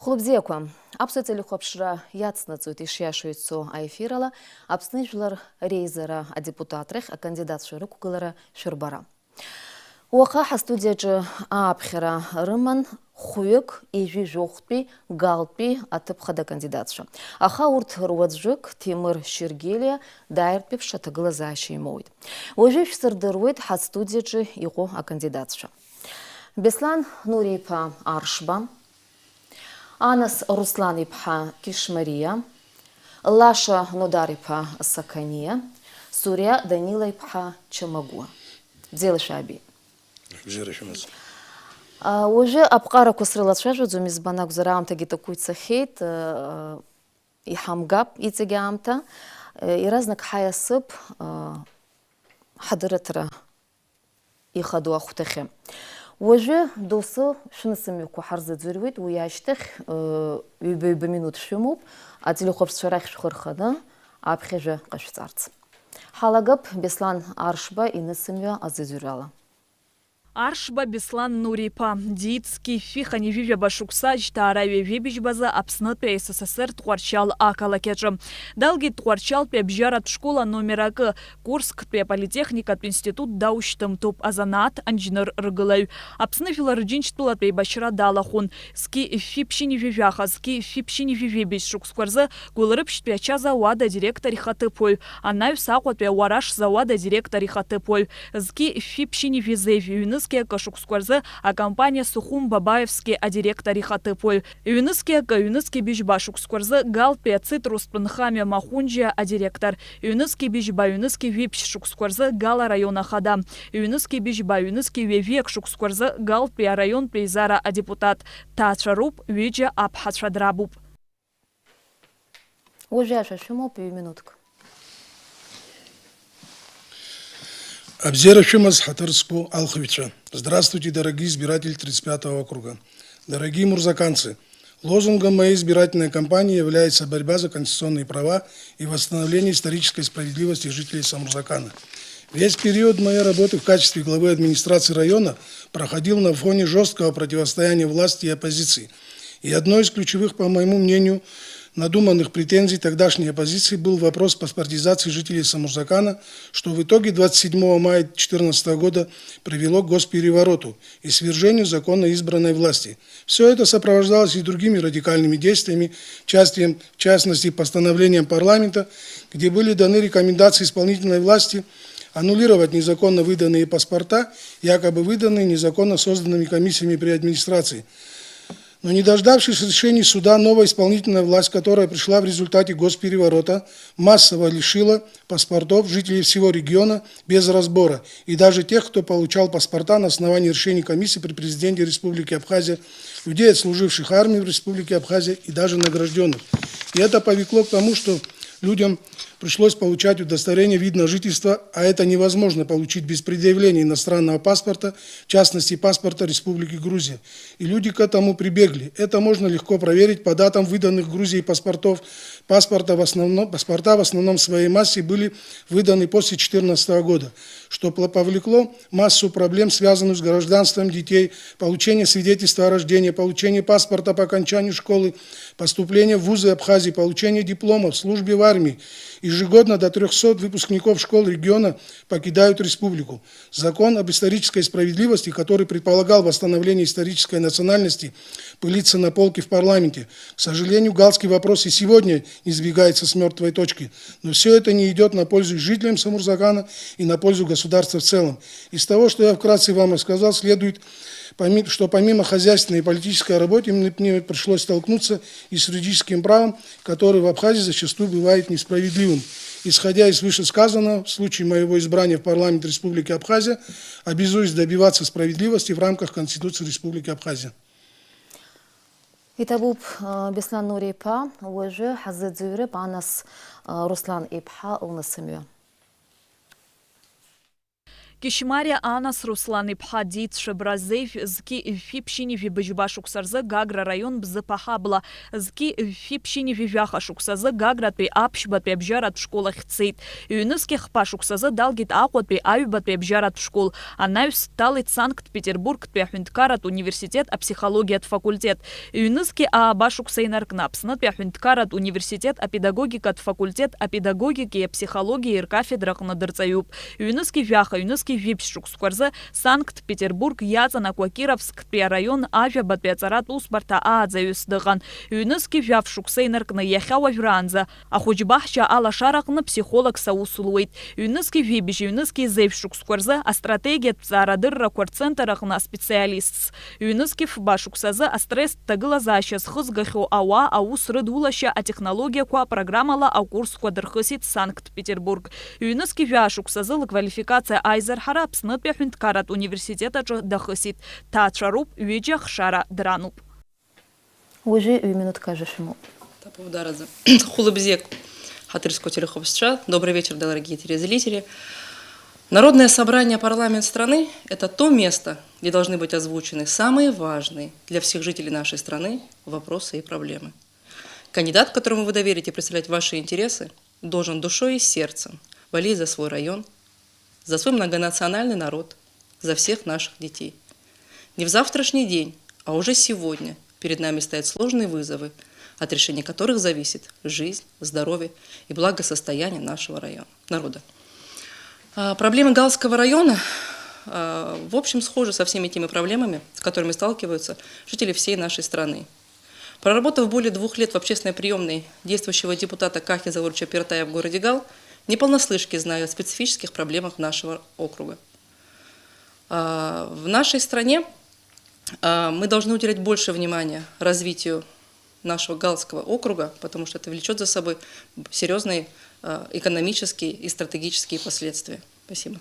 Хлопзеква. Апсуцели хопшра яцнацует ишяшуицу айфирала, апснижлар рейзера а депутатрых, а кандидат ширукугалара ширбара. Уаха студияджи апхера рыман хуек ижи жоқпи галпи атыпхада кандидатша. Аха урт руаджик Тимур Шергелия дайрпив шатаглазащий мойд. Ожив сырдырует студияджи его а кандидатша. Беслан Нурипа Аршба, Анас Русланипха Кишмария, Лаша Нодарипа Сакания, Суря Данилайпха Чамагуа. Дело шаби. Уже апкара кусрила шажу зумизбанак зараамта гитакуйца хейт и хамгап и цегамта и разнак хаясып хадратра и хаду ахутахе. Уже досы шнысымюку харзы дзюрвит уяштых юбе минут шумуп, а телехоп шарах шхырхада апхеже кашцарц. Халагап Беслан Аршба и нысымю азызюрала. Аршба Беслан Нурипа, Дитский, Фиха Невивя Башуксач, Тараве Вебичбаза, Апснат при СССР Тхуарчал Акалакеджа. Далги Тхуарчал при Бжарат школа номер К, Курск при политехника институт Дауштам Топ Азанат, Анджинер Рыгалай. Апсныфила Рджинчтула при Башара Далахун, Ски Фипшини Вивяха, Ски Фипшини Вивебич Шукскварза, Гулрыпш Пячаза Уада директор Хатыпой, Анаю Сакват при Уараш Завада директор Хатыпой, Ски Фипшини Визеви, Кашукскварзы, а компания Сухум Бабаевский, а директор Хатыпой. Юныске бижба Шукскварзы, Галпе Цитрус Панхамия Махунджия, а директор. Юныске бижба Юныске Випш Шукскварзы, Гала района Хада. Юныске бижба Юныске Вевек Шукскварзы, Галпе район Призара, а депутат. Тачаруб Виджа Абхатшадрабуб. Уже шашимо минутку. Абзера Шимас Хатырску Алховича. Здравствуйте, дорогие избиратели 35-го округа. Дорогие мурзаканцы, лозунгом моей избирательной кампании является борьба за конституционные права и восстановление исторической справедливости жителей Самурзакана. Весь период моей работы в качестве главы администрации района проходил на фоне жесткого противостояния власти и оппозиции. И одной из ключевых, по моему мнению, надуманных претензий тогдашней оппозиции был вопрос паспортизации жителей Самурзакана, что в итоге 27 мая 2014 года привело к госперевороту и свержению законно избранной власти. Все это сопровождалось и другими радикальными действиями, в частности постановлением парламента, где были даны рекомендации исполнительной власти аннулировать незаконно выданные паспорта, якобы выданные незаконно созданными комиссиями при администрации. Но не дождавшись решений суда, новая исполнительная власть, которая пришла в результате госпереворота, массово лишила паспортов жителей всего региона без разбора, и даже тех, кто получал паспорта на основании решений комиссии при президенте Республики Абхазия, людей, отслуживших армии в Республике Абхазия и даже награжденных. И это повлекло к тому, что людям пришлось получать удостоверение вида на жительство, а это невозможно получить без предъявления иностранного паспорта, в частности паспорта Республики Грузия. И люди к этому прибегли. Это можно легко проверить по датам выданных Грузией паспортов. Паспорта в основном в своей массе были выданы после 2014 года, что повлекло массу проблем, связанных с гражданством детей, получение свидетельства о рождении, получение паспорта по окончанию школы, поступление в вузы Абхазии, получение дипломов, службе в армии. Ежегодно до 300 выпускников школ региона покидают республику. Закон об исторической справедливости, который предполагал восстановление исторической национальности, пылится на полке в парламенте. К сожалению, галский вопрос и сегодня не сдвигается с мертвой точки. Но все это не идет на пользу жителям Самурзакана и на пользу государства в целом. Из того, что я вкратце вам рассказал, следует, что помимо хозяйственной и политической работы мне пришлось столкнуться и с юридическим правом, которое в Абхазии зачастую бывает несправедливым. Исходя из вышесказанного, в случае моего избрания в парламент Республики Абхазия, обязуюсь добиваться справедливости в рамках Конституции Республики Абхазия. Итабуб Беслан Нурипа, уже Хазадзюреб, Анас Руслан Ипха, Унасымю. Кишмария Анас Руслан Ипхадит Шебразеев зки фипшини вибежба шуксарза Гагра район бзапахабла зки фипшини вивяха шуксаза Гагра пи апшбат пи бжарат в школах цит. Юнуски хпа шуксаза далгит акот пи аюбат пи бжарат в школ. Анаюс талит Санкт-Петербург пи хюнткарат университет а психологият факультет. Юнуски аба шуксайнаркнап снат пи хюнткарат университет а педагогикат факультет а педагогики и психологии кафедрах надырцаюб. Юнуски вяха юнуски випшук скорза Санкт-Петербург Язана Квакировск район Авиа Батпецарат Усбарта Аадзаюс дыган. Юнуски вявшук сейнаркна яхява вранза. А худжбахча ала шаракна психолог саусулуит. Юнуски вибиш юнуски зевшук скорза а стратегия царадырра кварцентарахна специалист. Юнуски фбашук саза а стресс таглазаща схызгаху ауа аус рыдулаща а технология ква программала а курс квадрхысит Санкт-Петербург. Юнуски вяшук саза квалификация Айзер Харапс Хюнткарат университета дахысит. Тачаруп видях шара дрануп. Уже минут кажешь ему. Хулыбзек Хатырского телехопсча. Добрый вечер, дорогие телезрители. Народное собрание, парламент страны – это то место, где должны быть озвучены самые важные для всех жителей нашей страны вопросы и проблемы. Кандидат, которому вы доверите представлять ваши интересы, должен душой и сердцем болеть за свой район, за свой многонациональный народ, за всех наших детей. Не в завтрашний день, а уже сегодня перед нами стоят сложные вызовы, от решения которых зависит жизнь, здоровье и благосостояние нашего народа. Проблемы Галского района, в общем, схожи со всеми теми проблемами, с которыми сталкиваются жители всей нашей страны. Проработав более 2 лет в общественной приемной действующего депутата Кахи Заурча Пиртая в городе Гал, не понаслышке знаю о специфических проблемах нашего округа. В нашей стране мы должны уделять больше внимания развитию нашего Галского округа, потому что это влечет за собой серьезные экономические и стратегические последствия. Спасибо.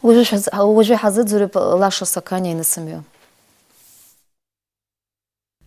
Уже хазыд зурып лаша сакания на самию.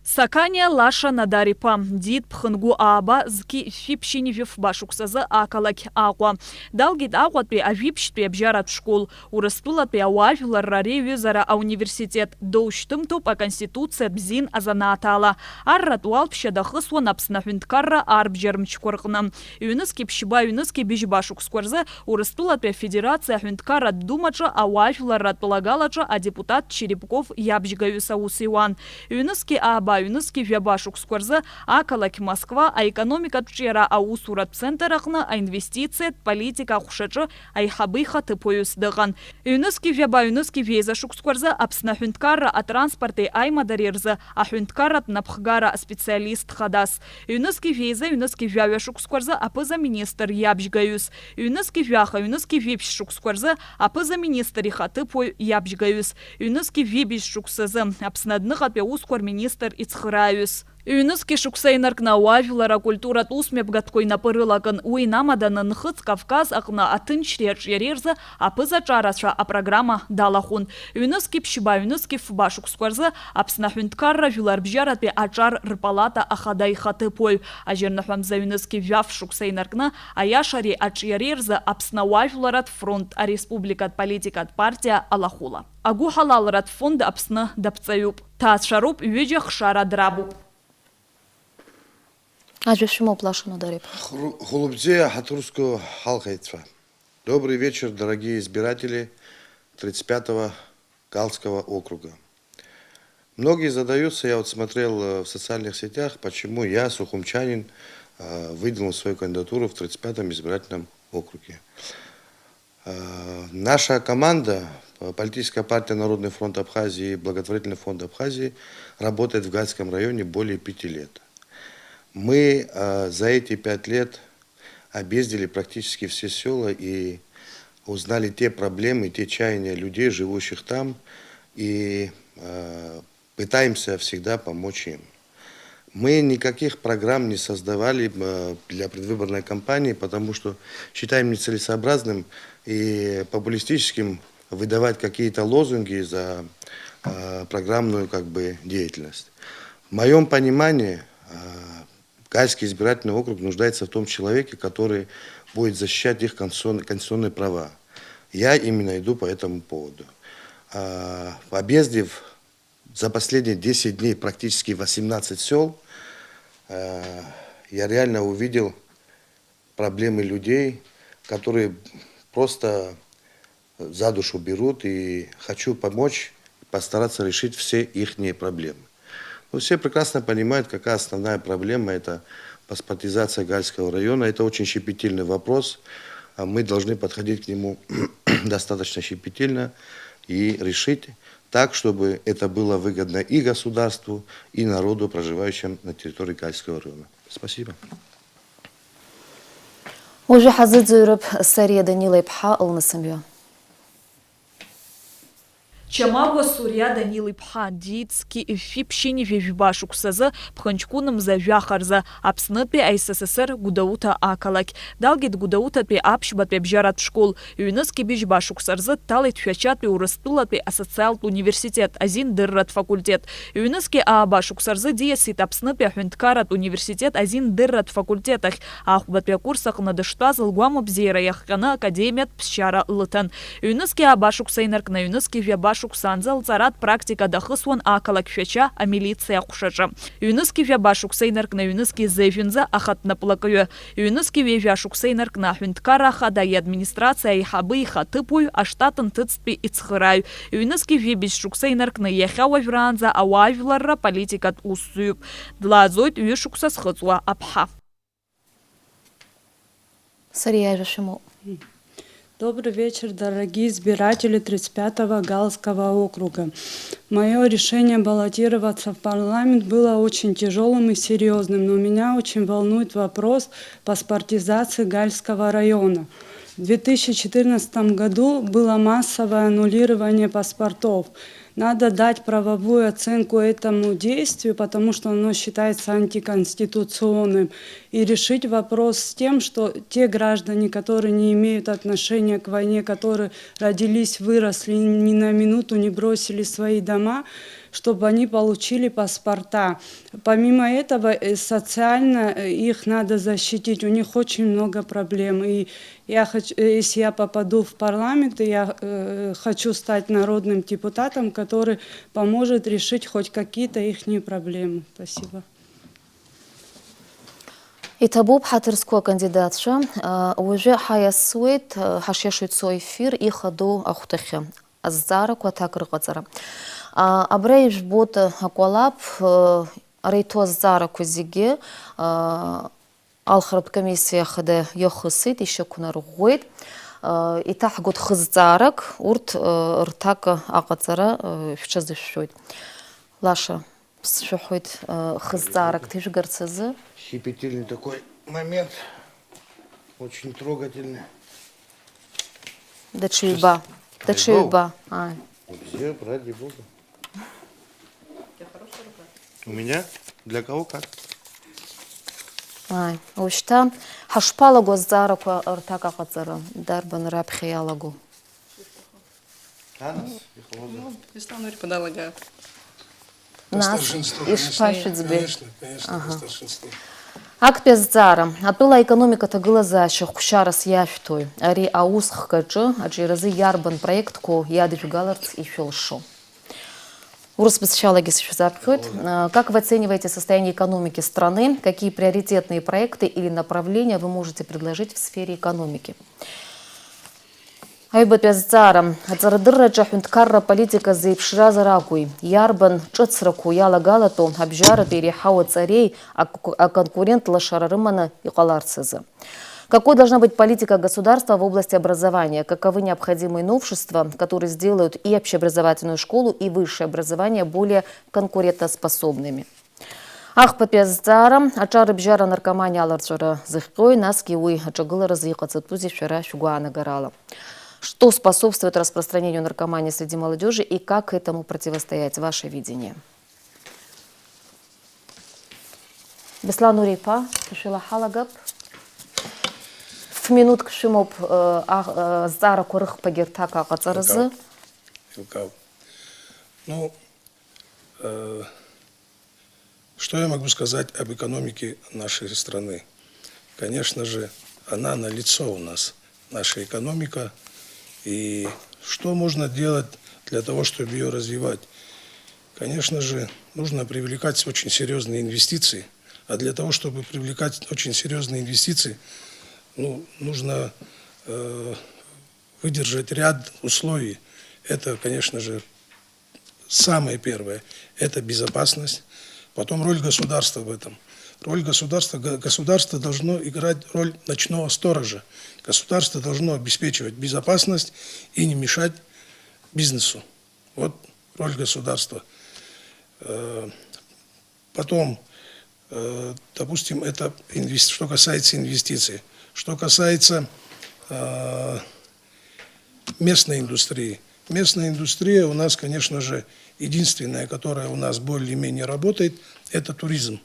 Сакания лаша надарипа. Дид пхынгу аба зки фипшини вифбашуксаза акалак аква. Далгит акватпи авипштпи обжарат в школ. Урастулатпи ауавилар рарею зара а университет. Доуштым топ а конституция бзин азанатала. Аррат уалпша дахысуан апснахюнткарра арбжармчкоргнам. Юныски пшиба юныски бижбашук скорза. Урастулатпи федерация хюнткарра думача ауавилар ратполагалача а депутат Черепков ябжгаю саусиуан. Юныски аба юныски вябашук скорза акалак Москва, а экономика тчера аусурат центрахна, а инвестиция политика хушача, а ихабыха тыпоюс дыган. Юныски вяба юныски везашук скорза апсна хюнткарра а транспорте аймадарирза, а хюнткаррат напхгара специалист хадас. Юныски веза юныски вявяшук скорза апыза министр ябжгаюс. Юныски вяха юныски вепшук скорза апыза министр ихатыпой ябжгаюс. Юныски вебишук саза апснадных апе ускор министр Ицхраюс. Юныски шуксайнаркна уавилара культура тусмеп гаткой напырылаган уйнамадана нхыц Кавказ акна атынч рерза апыза чарасша а программа далахун. Юныски пшиба юныски фбашук скорза апснахюнткарра виларбжаратпе ачар рпалата ахадай хатыпой. А жернахамза юныски вяв шуксайнаркна аяшари ачьярерза апсна уавиларат фронт а республикат политикат партия алахула. Агу халалрат фонд апсна дапцаюб. Таз шаруп юджах шара драбу. Ажвешимо плашано дарип. Хулубзе Хатурского халхайцва. Добрый вечер, дорогие избиратели 35-го Галского округа. Многие задаются, я вот смотрел в социальных сетях, почему я, сухумчанин, выдвинул свою кандидатуру в 35-м избирательном округе. Наша команда, политическая партия Народный фронт Абхазии и благотворительный фонд Абхазии, работает в Гальском районе более 5 лет. Мы за эти 5 лет объездили практически все села и узнали те проблемы, те чаяния людей, живущих там, и пытаемся всегда помочь им. Мы никаких программ не создавали для предвыборной кампании, потому что считаем нецелесообразным и популистическим выдавать какие-то лозунги за программную деятельность. В моем понимании Гальский избирательный округ нуждается в том человеке, который будет защищать их конституционные права. Я именно иду по этому поводу. Объездив за последние 10 дней практически 18 сел, я реально увидел проблемы людей, которые просто за душу берут, и хочу помочь, постараться решить все их проблемы. Но все прекрасно понимают, какая основная проблема – это паспортизация Гальского района. Это очень щепетильный вопрос. Мы должны подходить к нему достаточно щепетильно и решить так, чтобы это было выгодно и государству, и народу, проживающим на территории Гальского района. Спасибо. Уже хазыдзюрып Сария Данила Ипха Алнасамья. Чамагуа Сурья Данилы Пха Дитски Фипщини Вивбашу Ксаза Пханчкуном за Вяхарза Апснытпе СССР Гудаута Акалак Далгит Гудаута Апшбат Бжарат школ ЮНЕСКО Бижбашу Ксарза Талит Фячат Урыстулат Ассоциал университет Азин Дыррат факультет ЮНЕСКО Абашу Ксарза Диесит Апснытпе Хюнткарат университет Азин Дыррат факультетах Ахбат курсах надыштазл Гуаму Бзейра Яхкана Академият Псчара Лытан ЮНЕСКО Абашу Ксайнарк на ЮНЕСКО Вябашу Шуксанзал царат практика дахысуан акалак фяча, а милиция кушача. ЮНЕСКО вяба шуксейнарк на ЮНЕСКО зэфинза ахат на плакаю. ЮНЕСКО вява шуксейнарк на хюнткара хада и администрация и хабы и хатыпую, а штатан тыцпи и цхыраю. ЮНЕСКО вебис шуксейнарк на яхава вранза, а уавиларра политикат усуюб. Длазойт вешукса схыцуа апха. Сария Жашиму. Добрый вечер, дорогие избиратели 35-го Галского округа. Мое решение баллотироваться в парламент было очень тяжелым и серьезным, но меня очень волнует вопрос паспортизации Гальского района. В 2014 году было массовое аннулирование паспортов. Надо дать правовую оценку этому действию, потому что оно считается антиконституционным, и решить вопрос с тем, что те граждане, которые не имеют отношения к войне, которые родились, выросли, ни на минуту не бросили свои дома, чтобы они получили паспорта. Помимо этого, социально их надо защитить. У них очень много проблем. И если я попаду в парламент, я хочу стать народным депутатом, который поможет решить хоть какие-то их проблемы. Спасибо. Итабуб хатырского кандидатша уже хаясует хашешует свой эфир и ходу ахутахе. Аззара кватакр гацара. Абрейш бот аквалап рейто аззара кузиге алхарб комиссия хада йохысит еще кунаргует. И так год хыззарак урт ртака агацара фчазышует. Лаша шухует хыззарак ты же гарцезы. Щепетильный такой момент, очень трогательный. Дачиба. Дачиба. Где, ради Бога. У меня? Для кого как? Ушта хашпала гоззараку ртака гацара дарбан рабхиялагу. Анас? Ислам подалага. Нас ишпашицбе. Конечно, по старшинству. Акпеззара. Апыла экономика тагыла заща хушарас яфтой. Ари аусх качы, аджиразы ярбан проектку ядыфигаларц и филшо. Как вы оцениваете состояние экономики страны? Какие приоритетные проекты или направления вы можете предложить в сфере экономики? Айбапеззара. Ацарадыррача хюнткарра политика заипшра заракуй. Ярбан чыцраку ялагалату абжара перехау царей, а конкурент лашарарымана и каларцезы. Какой должна быть политика государства в области образования? Каковы необходимые новшества, которые сделают и общеобразовательную школу, и высшее образование более конкурентоспособными? Ах, папеззара, ачары бжара наркомания аларчара зыхкой, наски уй, ачагыла разъехаться тузи вчера шугуана горала. Что способствует распространению наркомании среди молодежи и как этому противостоять? Ваше видение. Беслан Нурипа, Шила Халагап. В минут кшимоп зара курых пагиртака гацарызы. Ну, Что я могу сказать об экономике нашей страны? Конечно же, она налицо у нас, наша экономика. И что можно делать для того, чтобы ее развивать? Конечно же, нужно привлекать очень серьезные инвестиции. А для того, чтобы привлекать очень серьезные инвестиции, нужно выдержать ряд условий. Это, конечно же, самое первое – это безопасность. Потом роль государства в этом. Роль государство должно играть роль ночного сторожа. Государство должно обеспечивать безопасность и не мешать бизнесу. Вот роль государства. Потом, допустим, это что касается инвестиций. Что касается местной индустрии. Местная индустрия у нас, конечно же, единственная, которая у нас более-менее работает, это туризм.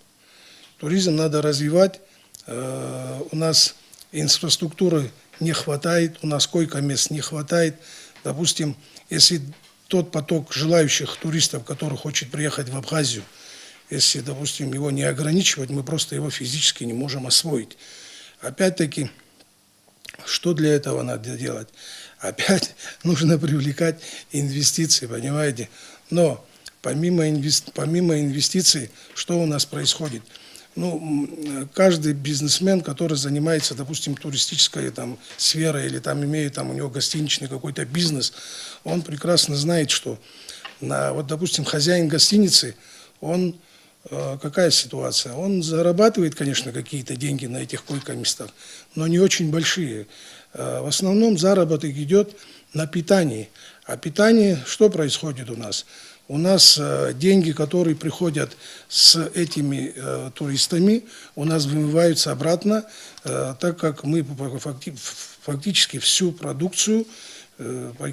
Туризм надо развивать. У нас инфраструктуры не хватает, у нас койко-мест не хватает. Допустим, если тот поток желающих туристов, который хочет приехать в Абхазию, если, допустим, его не ограничивать, мы просто его физически не можем освоить. Опять-таки, что для этого надо делать? Опять нужно привлекать инвестиции, понимаете? Но помимо инвестиций, что у нас происходит? Каждый бизнесмен, который занимается, допустим, туристической сферой или имеет у него гостиничный какой-то бизнес, он прекрасно знает, что, допустим, хозяин гостиницы, он какая ситуация? Он зарабатывает, конечно, какие-то деньги на этих койко-местах, но не очень большие. В основном заработок идет на питании. А питание, что происходит у нас? У нас деньги, которые приходят с этими туристами, у нас вымываются обратно, так как мы фактически всю продукцию,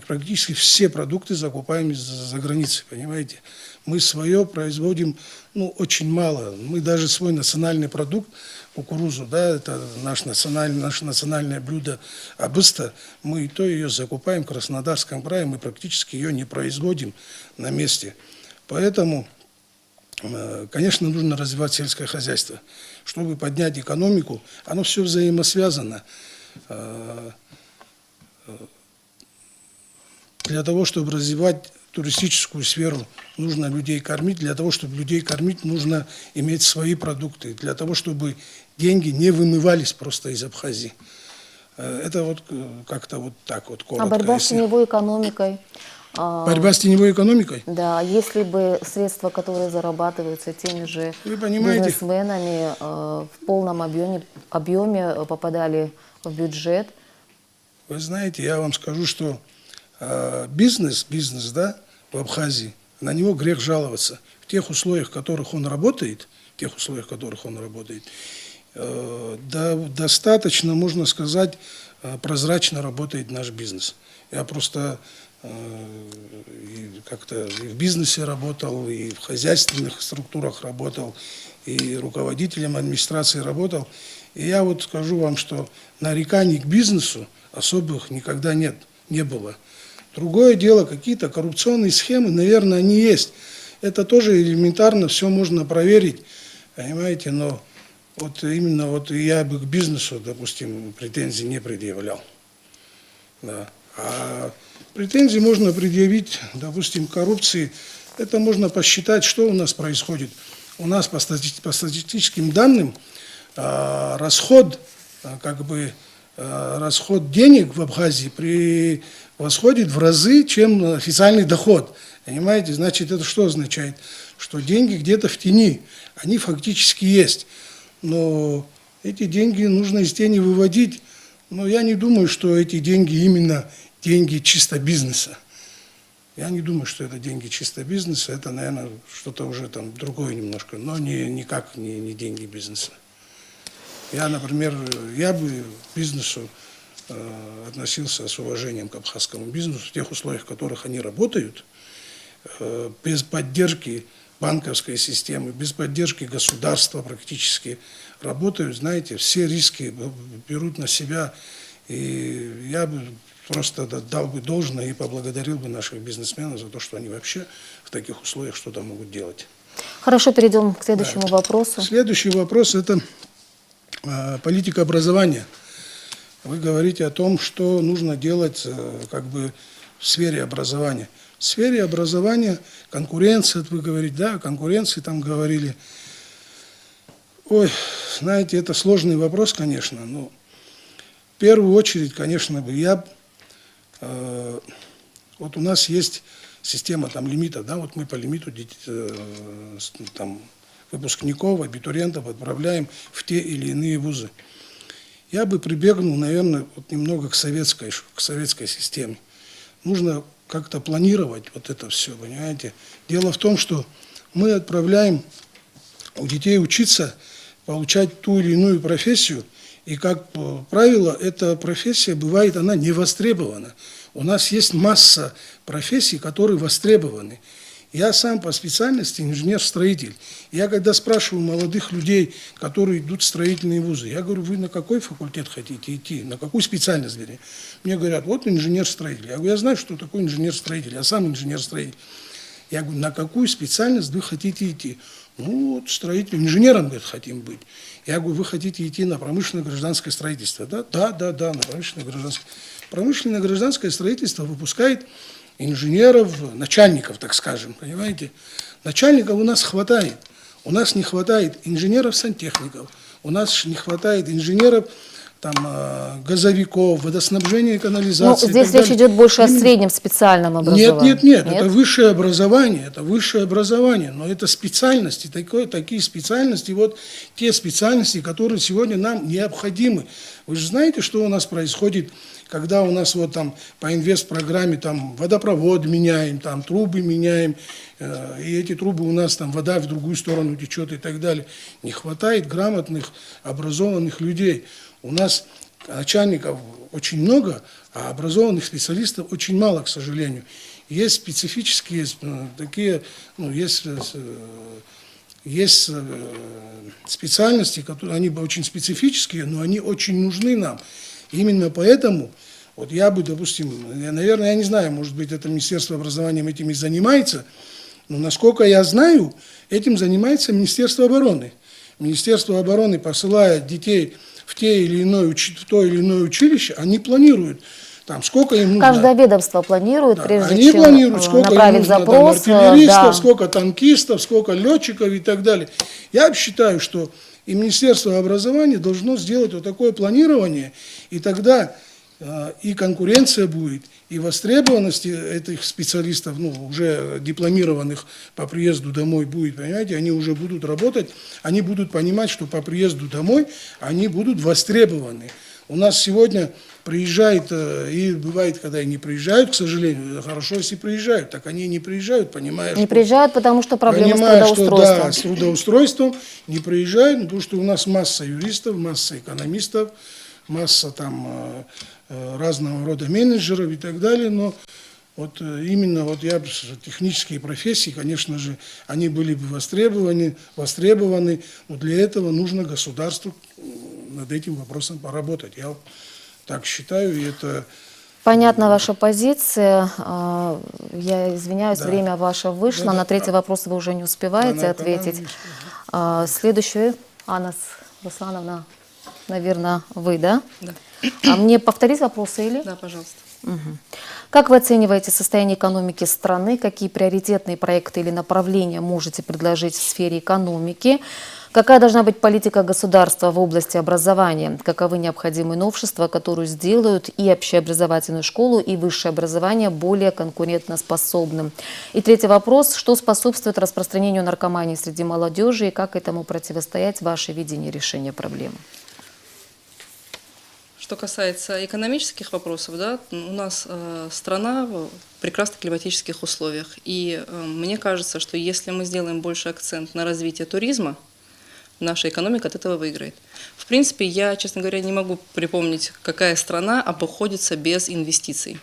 практически все продукты закупаем из-за границы, понимаете? Мы свое производим, очень мало. Мы даже свой национальный продукт, кукурузу, это наше национальное блюдо абыста, мы и то ее закупаем в Краснодарском крае, мы практически ее не производим на месте. Поэтому, конечно, нужно развивать сельское хозяйство. Чтобы поднять экономику, оно все взаимосвязано. Для того, чтобы развивать туристическую сферу, нужно людей кормить. Для того, чтобы людей кормить, нужно иметь свои продукты. Для того, чтобы деньги не вымывались просто из Абхазии. Это как-то так коротко. А борьба с теневой экономикой? Борьба с теневой экономикой? Да, если бы средства, которые зарабатываются теми же бизнесменами, в полном объеме попадали в бюджет. Вы знаете, я вам скажу, что бизнес, в Абхазии, на него грех жаловаться. В тех условиях, в которых он работает, достаточно, можно сказать, прозрачно работает наш бизнес. Я просто как-то и в бизнесе работал, и в хозяйственных структурах работал, и руководителем администрации работал. И я скажу вам, что нареканий к бизнесу особых никогда не было. Другое дело, какие-то коррупционные схемы, наверное, они есть. Это тоже элементарно, все можно проверить, понимаете, но именно я бы к бизнесу, допустим, претензий не предъявлял. Да. А претензии можно предъявить, допустим, к коррупции. Это можно посчитать, что у нас происходит. У нас по статистическим данным расход денег в Абхазии превосходит в разы, чем официальный доход. Понимаете, значит, это что означает? Что деньги где-то в тени, они фактически есть. Но эти деньги нужно из тени выводить. Но я не думаю, что эти деньги именно деньги чисто бизнеса. Я не думаю, что это деньги чисто бизнеса. Это, наверное, что-то уже другое немножко, но никак не деньги бизнеса. Я, например, бы к бизнесу относился с уважением к абхазскому бизнесу в тех условиях, в которых они работают, без поддержки банковской системы, без поддержки государства практически работают, знаете, все риски берут на себя. И я бы просто дал бы должное и поблагодарил бы наших бизнесменов за то, что они вообще в таких условиях что-то могут делать. Хорошо, перейдем к следующему вопросу. Следующий вопрос – это политика образования. Вы говорите о том, что нужно делать как бы в сфере образования. В сфере образования конкуренция, вы говорите, да, о конкуренции там говорили. Ой, знаете, это сложный вопрос, конечно, но в первую очередь, конечно, вот у нас есть система там лимитов, да, вот мы по лимиту там, выпускников, абитуриентов отправляем в те или иные вузы. Я бы прибегнул, наверное, вот немного к советской системе. Нужно как-то планировать вот это все, понимаете. Дело в том, что мы отправляем у детей учиться, получать ту или иную профессию, и, как правило, эта профессия бывает, она не востребована. У нас есть масса профессий, которые востребованы. Я сам по специальности инженер-строитель. Я когда спрашиваю молодых людей, которые идут в строительные вузы, я говорю, вы на какой факультет хотите идти, на какую специальность, вернее? Мне говорят, вот инженер-строитель. Я говорю, я знаю, что такое инженер-строитель, я сам инженер-строитель. Я говорю, на какую специальность вы хотите идти? Ну, вот строителем, инженером, говорит, хотим быть. Я говорю, вы хотите идти на промышленно-гражданское строительство, да? Да, на промышленно-гражданское. Промышленно-гражданское строительство выпускает инженеров, начальников, так скажем, понимаете? Начальников у нас хватает. У нас не хватает инженеров-сантехников, у нас не хватает инженеров, там, газовиков, водоснабжения и канализации. Ну, здесь речь идет больше о среднем специальном образовании. Нет, это высшее образование, но это специальности, такие специальности, вот те специальности, которые сегодня нам необходимы. Вы же знаете, что у нас происходит, когда у нас вот там по инвестпрограмме там водопровод меняем, там трубы меняем, и эти трубы у нас там вода в другую сторону течет и так далее. Не хватает грамотных, образованных людей. У нас начальников очень много, а образованных специалистов очень мало, к сожалению. Есть специфические такие, ну, есть специальности, которые они очень специфические, но они очень нужны нам. Именно поэтому, вот я бы, допустим, наверное, я не знаю, может быть, это Министерство образования этим и занимается, но, насколько я знаю, этим занимается Министерство обороны. Министерство обороны посылает детей в то или иное училище, они планируют, там, сколько им нужно. Каждое ведомство планирует, да, прежде они чем планируют, сколько направить им нужно, запрос. Там, артиллеристов, да. Сколько танкистов, сколько летчиков и так далее. Я считаю, что и Министерство образования должно сделать вот такое планирование, и тогда и конкуренция будет, и востребованность этих специалистов, ну, уже дипломированных по приезду домой будет, понимаете, они уже будут работать, они будут понимать, что по приезду домой они будут востребованы. У нас сегодня приезжают, и бывает, когда и не приезжают, к сожалению, хорошо, если приезжают, так они и не приезжают, понимая, Не приезжают, потому что проблемы с трудоустройством. Что, да, с трудоустройством не приезжают, потому что у нас масса юристов, масса экономистов, масса там разного рода менеджеров и так далее, но вот именно вот технические профессии, конечно же, они были бы востребованы, но для этого нужно государству над этим вопросом поработать. Я так считаю, и это... Понятна ваша позиция. Я извиняюсь, Да. время ваше вышло. Да, На третий вопрос вы уже не успеваете ответить. Следующий, Анна Руслановна, наверное, вы, да? Да. А мне повторить вопросы или? Да, пожалуйста. Угу. Как вы оцениваете состояние экономики страны? Какие приоритетные проекты или направления можете предложить в сфере экономики? Какая должна быть политика государства в области образования? Каковы необходимые новшества, которые сделают и общеобразовательную школу, и высшее образование более конкурентоспособным? И третий вопрос. Что способствует распространению наркомании среди молодежи и как этому противостоять? Ваше видение решения проблемы? Что касается экономических вопросов, да, у нас страна в прекрасных климатических условиях. И мне кажется, что если мы сделаем больше акцент на развитие туризма, наша экономика от этого выиграет. В принципе, я, честно говоря, не могу припомнить, какая страна обходится без инвестиций.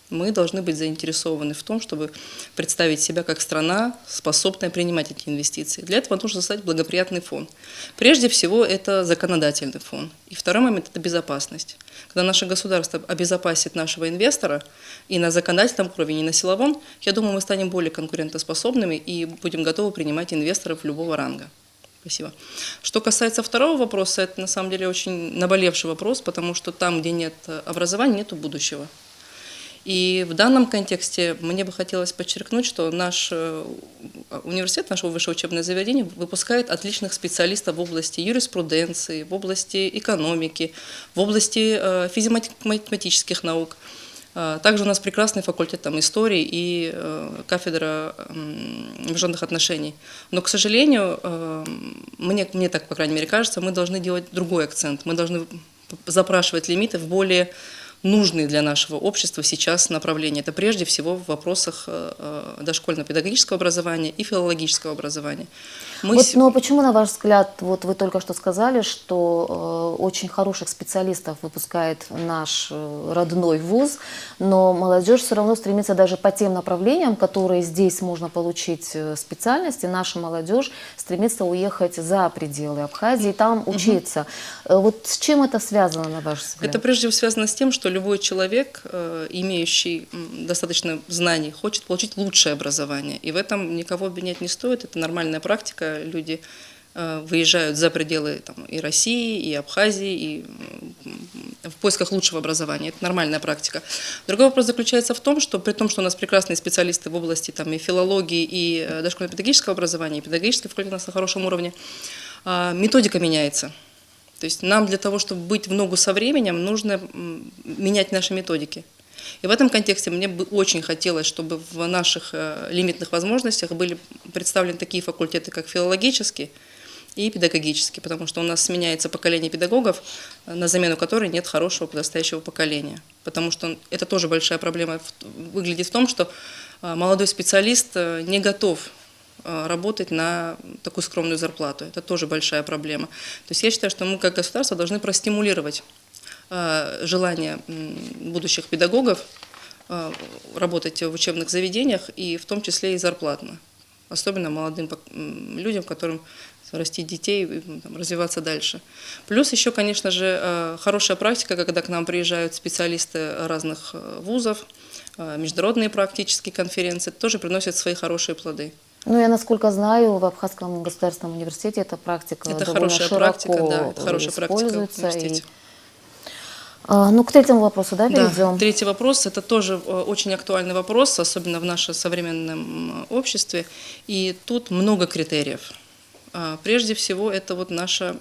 Мы должны быть заинтересованы в том, чтобы представить себя как страна, способная принимать эти инвестиции. Для этого нужно создать благоприятный фон. Прежде всего, это законодательный фон. И второй момент – это безопасность. Когда наше государство обезопасит нашего инвестора и на законодательном уровне, и на силовом, я думаю, мы станем более конкурентоспособными и будем готовы принимать инвесторов любого ранга. Спасибо. Что касается второго вопроса, это на самом деле очень наболевший вопрос, потому что там, где нет образования, нет будущего. И в данном контексте мне бы хотелось подчеркнуть, что наш университет, наше высшее учебное заведение выпускает отличных специалистов в области юриспруденции, в области экономики, в области физико-математических наук. Также у нас прекрасный факультет истории и кафедра международных отношений. Но, к сожалению, мне так, по крайней мере, кажется, мы должны делать другой акцент. Мы должны запрашивать лимиты в более нужные для нашего общества сейчас направления. Это прежде всего в вопросах дошкольно-педагогического образования и филологического образования. Но почему, на ваш взгляд, вот вы только что сказали, что очень хороших специалистов выпускает наш родной вуз, но молодежь все равно стремится даже по тем направлениям, которые здесь можно получить специальности, наша молодежь стремится уехать за пределы Абхазии, там учиться. Вот с чем это связано, на ваш взгляд? Это прежде всего связано с тем, что любой человек, имеющий достаточно знаний, хочет получить лучшее образование. И в этом никого обвинять не стоит, это нормальная практика. Люди выезжают за пределы и России, и Абхазии, и в поисках лучшего образования. Это нормальная практика. Другой вопрос заключается в том, что при том, что у нас прекрасные специалисты в области и филологии, и дошкольно-педагогического образования, и педагогический факультет у нас на хорошем уровне, методика меняется. То есть нам для того, чтобы быть в ногу со временем, нужно менять наши методики. И в этом контексте мне бы очень хотелось, чтобы в наших лимитных возможностях были представлены такие факультеты, как филологический и педагогический, потому что у нас сменяется поколение педагогов, на замену которой нет хорошего подрастающего поколения. Потому что это тоже большая проблема выглядит в том, что молодой специалист не готов работать на такую скромную зарплату. Это тоже большая проблема. То есть я считаю, что мы как государство должны простимулировать желание будущих педагогов работать в учебных заведениях, и в том числе и зарплатно. Особенно молодым людям, которым растить детей и развиваться дальше. Плюс еще, конечно же, хорошая практика, когда к нам приезжают специалисты разных вузов, международные практические конференции, тоже приносят свои хорошие плоды. Ну, я, насколько знаю, в Абхазском государственном университете эта практика это довольно хорошая широко практика, да, это хорошая используется. практика в университете. Ну, к третьему вопросу, перейдем? Да, третий вопрос – это тоже очень актуальный вопрос, особенно в нашем современном обществе. И тут много критериев. Прежде всего, это наша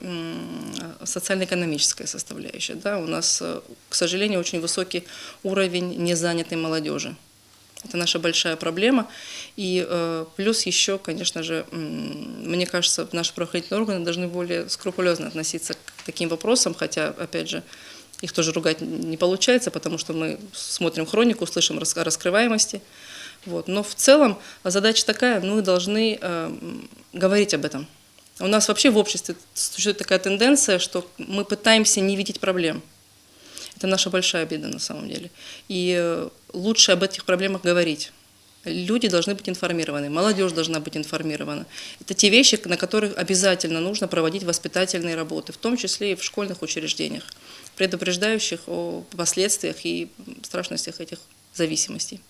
социально-экономическая составляющая. Да? У нас, к сожалению, очень высокий уровень незанятой молодежи. Это наша большая проблема. И плюс еще, конечно же, мне кажется, наши правоохранительные органы должны более скрупулезно относиться к таким вопросам, хотя, опять же, их тоже ругать не получается, потому что мы смотрим хронику, слышим о раскрываемости. Но в целом задача такая, мы должны говорить об этом. У нас вообще в обществе существует такая тенденция, что мы пытаемся не видеть проблем. Это наша большая беда на самом деле. И лучше об этих проблемах говорить. Люди должны быть информированы, молодежь должна быть информирована. Это те вещи, на которых обязательно нужно проводить воспитательные работы, в том числе и в школьных учреждениях, предупреждающих о последствиях и страшностях этих зависимостей.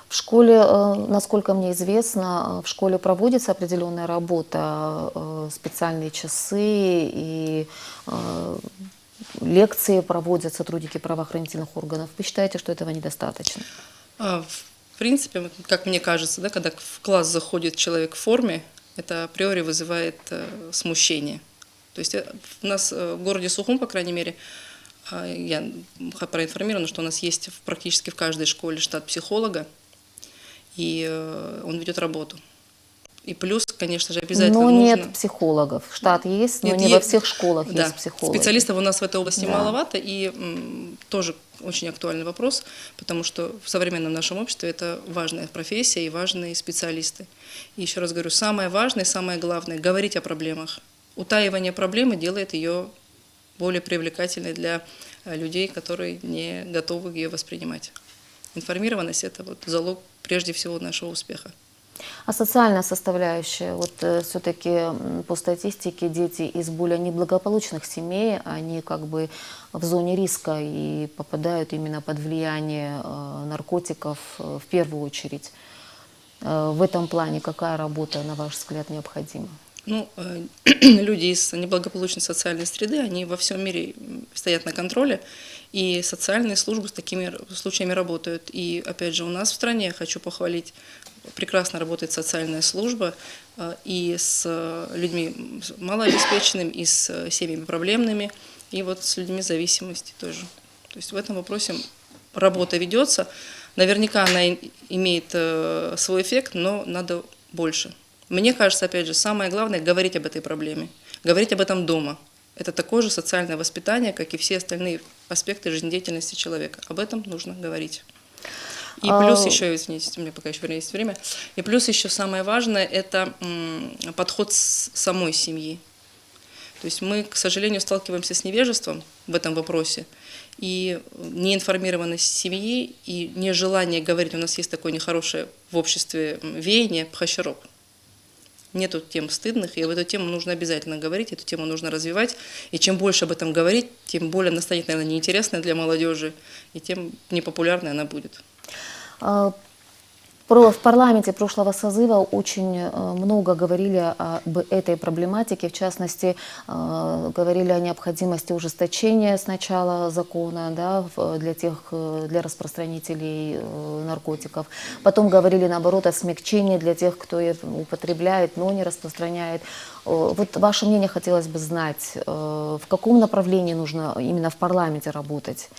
В школе, насколько мне известно, в школе проводится определенная работа, специальные часы и лекции проводят сотрудники правоохранительных органов. Вы считаете, что этого недостаточно? В принципе, как мне кажется, да, когда в класс заходит человек в форме, это априори вызывает смущение. То есть у нас в городе Сухум, по крайней мере, я проинформирована, что у нас есть практически в каждой школе штат психолога, и он ведет работу. И плюс, конечно же, обязательно нужно... нет психологов. Штат есть, но не во всех школах есть психологи. Специалистов у нас в этой области маловато, и тоже очень актуальный вопрос, потому что в современном нашем обществе это важная профессия и важные специалисты. И еще раз говорю, самое важное, самое главное – говорить о проблемах. Утаивание проблемы делает ее более привлекательной для людей, которые не готовы ее воспринимать. Информированность – это вот залог прежде всего нашего успеха. А социальная составляющая, вот все-таки по статистике дети из более неблагополучных семей, они как бы в зоне риска и попадают именно под влияние наркотиков в первую очередь. В этом плане какая работа, на ваш взгляд, необходима? Ну, люди из неблагополучной социальной среды, они во всем мире стоят на контроле, и социальные службы с такими случаями работают. И опять же, у нас в стране, хочу похвалить, прекрасно работает социальная служба и с людьми малообеспеченными, и с семьями проблемными, и вот с людьми зависимости тоже. То есть в этом вопросе работа ведется. Наверняка она имеет свой эффект, но надо больше. Мне кажется, опять же, самое главное – говорить об этой проблеме, говорить об этом дома. Это такое же социальное воспитание, как и все остальные аспекты жизнедеятельности человека. Об этом нужно говорить. И плюс еще, извините, у меня пока еще есть время, и плюс еще самое важное – это подход самой семьи. То есть мы, к сожалению, сталкиваемся с невежеством в этом вопросе, и неинформированность семьи, и нежелание говорить. У нас есть такое нехорошее в обществе веяние пхащароп. Нету тем стыдных, и об эту тему нужно обязательно говорить, эту тему нужно развивать. И чем больше об этом говорить, тем более она станет, наверное, неинтересной для молодежи, и тем непопулярной она будет. В парламенте прошлого созыва очень много говорили об этой проблематике, в частности, говорили о необходимости ужесточения сначала закона, да, для распространителей наркотиков, потом говорили, наоборот, о смягчении для тех, кто употребляет, но не распространяет. Вот ваше мнение хотелось бы знать, в каком направлении нужно именно в парламенте работать?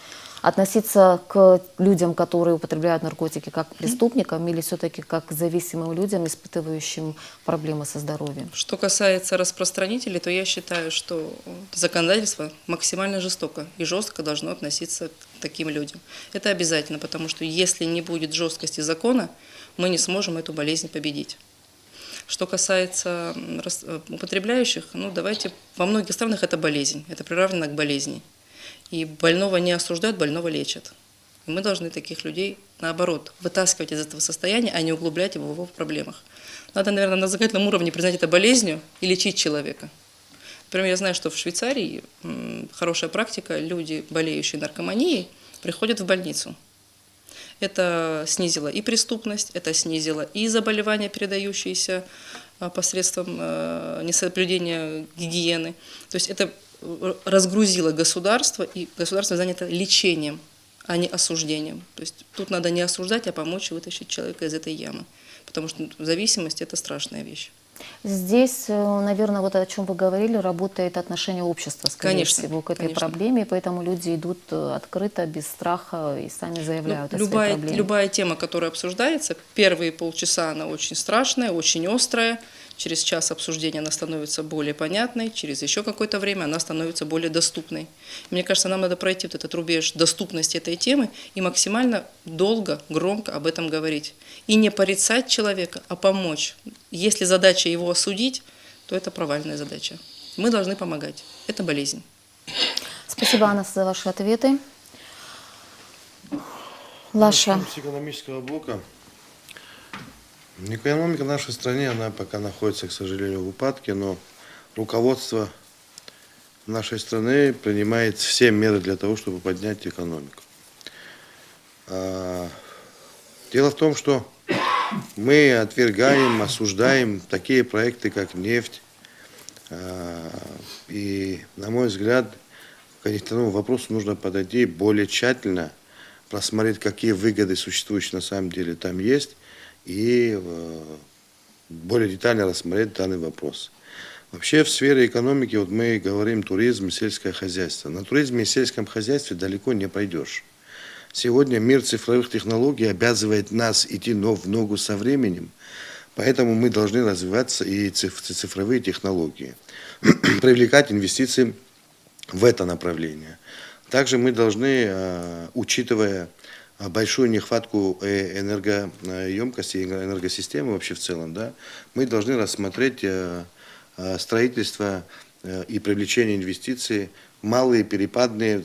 Относиться к людям, которые употребляют наркотики, как к преступникам, или все-таки как к зависимым людям, испытывающим проблемы со здоровьем? Что касается распространителей, то я считаю, что законодательство максимально жестоко и жестко должно относиться к таким людям. Это обязательно, потому что если не будет жесткости закона, мы не сможем эту болезнь победить. Что касается употребляющих, ну давайте, во многих странах это болезнь, это приравнено к болезни. И больного не осуждают, больного лечат. И мы должны таких людей, наоборот, вытаскивать из этого состояния, а не углублять его в его проблемах. Надо, наверное, на законодательном уровне признать это болезнью и лечить человека. Например, я знаю, что в Швейцарии хорошая практика, люди, болеющие наркоманией, приходят в больницу. Это снизило и преступность, это снизило и заболевания, передающиеся посредством несоблюдения гигиены. То есть это разгрузило государство, и государство занято лечением, а не осуждением. То есть тут надо не осуждать, а помочь вытащить человека из этой ямы. Потому что зависимость – это страшная вещь. Здесь, наверное, вот о чем вы говорили, работает отношение общества, скорее всего, к этой проблеме, поэтому люди идут открыто, без страха и сами заявляют о своей проблеме. Любая тема, которая обсуждается, первые полчаса она очень страшная, очень острая. Через час обсуждения она становится более понятной, через еще какое-то время она становится более доступной. Мне кажется, нам надо пройти вот этот рубеж доступности этой темы и максимально долго, громко об этом говорить. И не порицать человека, а помочь. Если задача его осудить, то это провальная задача. Мы должны помогать. Это болезнь. Спасибо, Анна, за ваши ответы. Лаша. С экономического блока. Экономика в нашей стране, она пока находится, к сожалению, в упадке, но руководство нашей страны принимает все меры для того, чтобы поднять экономику. Дело в том, что мы отвергаем, осуждаем такие проекты, как нефть. И, на мой взгляд, к этому вопросу нужно подойти более тщательно, просмотреть, какие выгоды существующие на самом деле там есть, и более детально рассмотреть данный вопрос. Вообще в сфере экономики вот мы говорим туризм, сельское хозяйство. На туризме и сельском хозяйстве далеко не пройдешь. Сегодня мир цифровых технологий обязывает нас идти в ногу со временем, поэтому мы должны развиваться и цифровые технологии, привлекать инвестиции в это направление. Также мы должны, учитывая большую нехватку энергоемкости, энергосистемы вообще в целом, да, мы должны рассмотреть строительство и привлечение инвестиций малые перепадные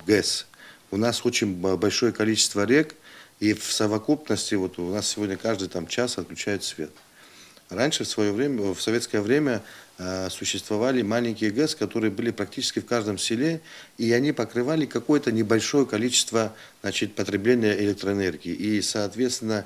ГЭС. У нас очень большое количество рек, И в совокупности, вот у нас сегодня каждый там час отключают свет. Раньше, в свое время, в советское время, существовали маленькие ГЭС, которые были практически в каждом селе, и они покрывали какое-то небольшое количество, значит, потребления электроэнергии. И, соответственно,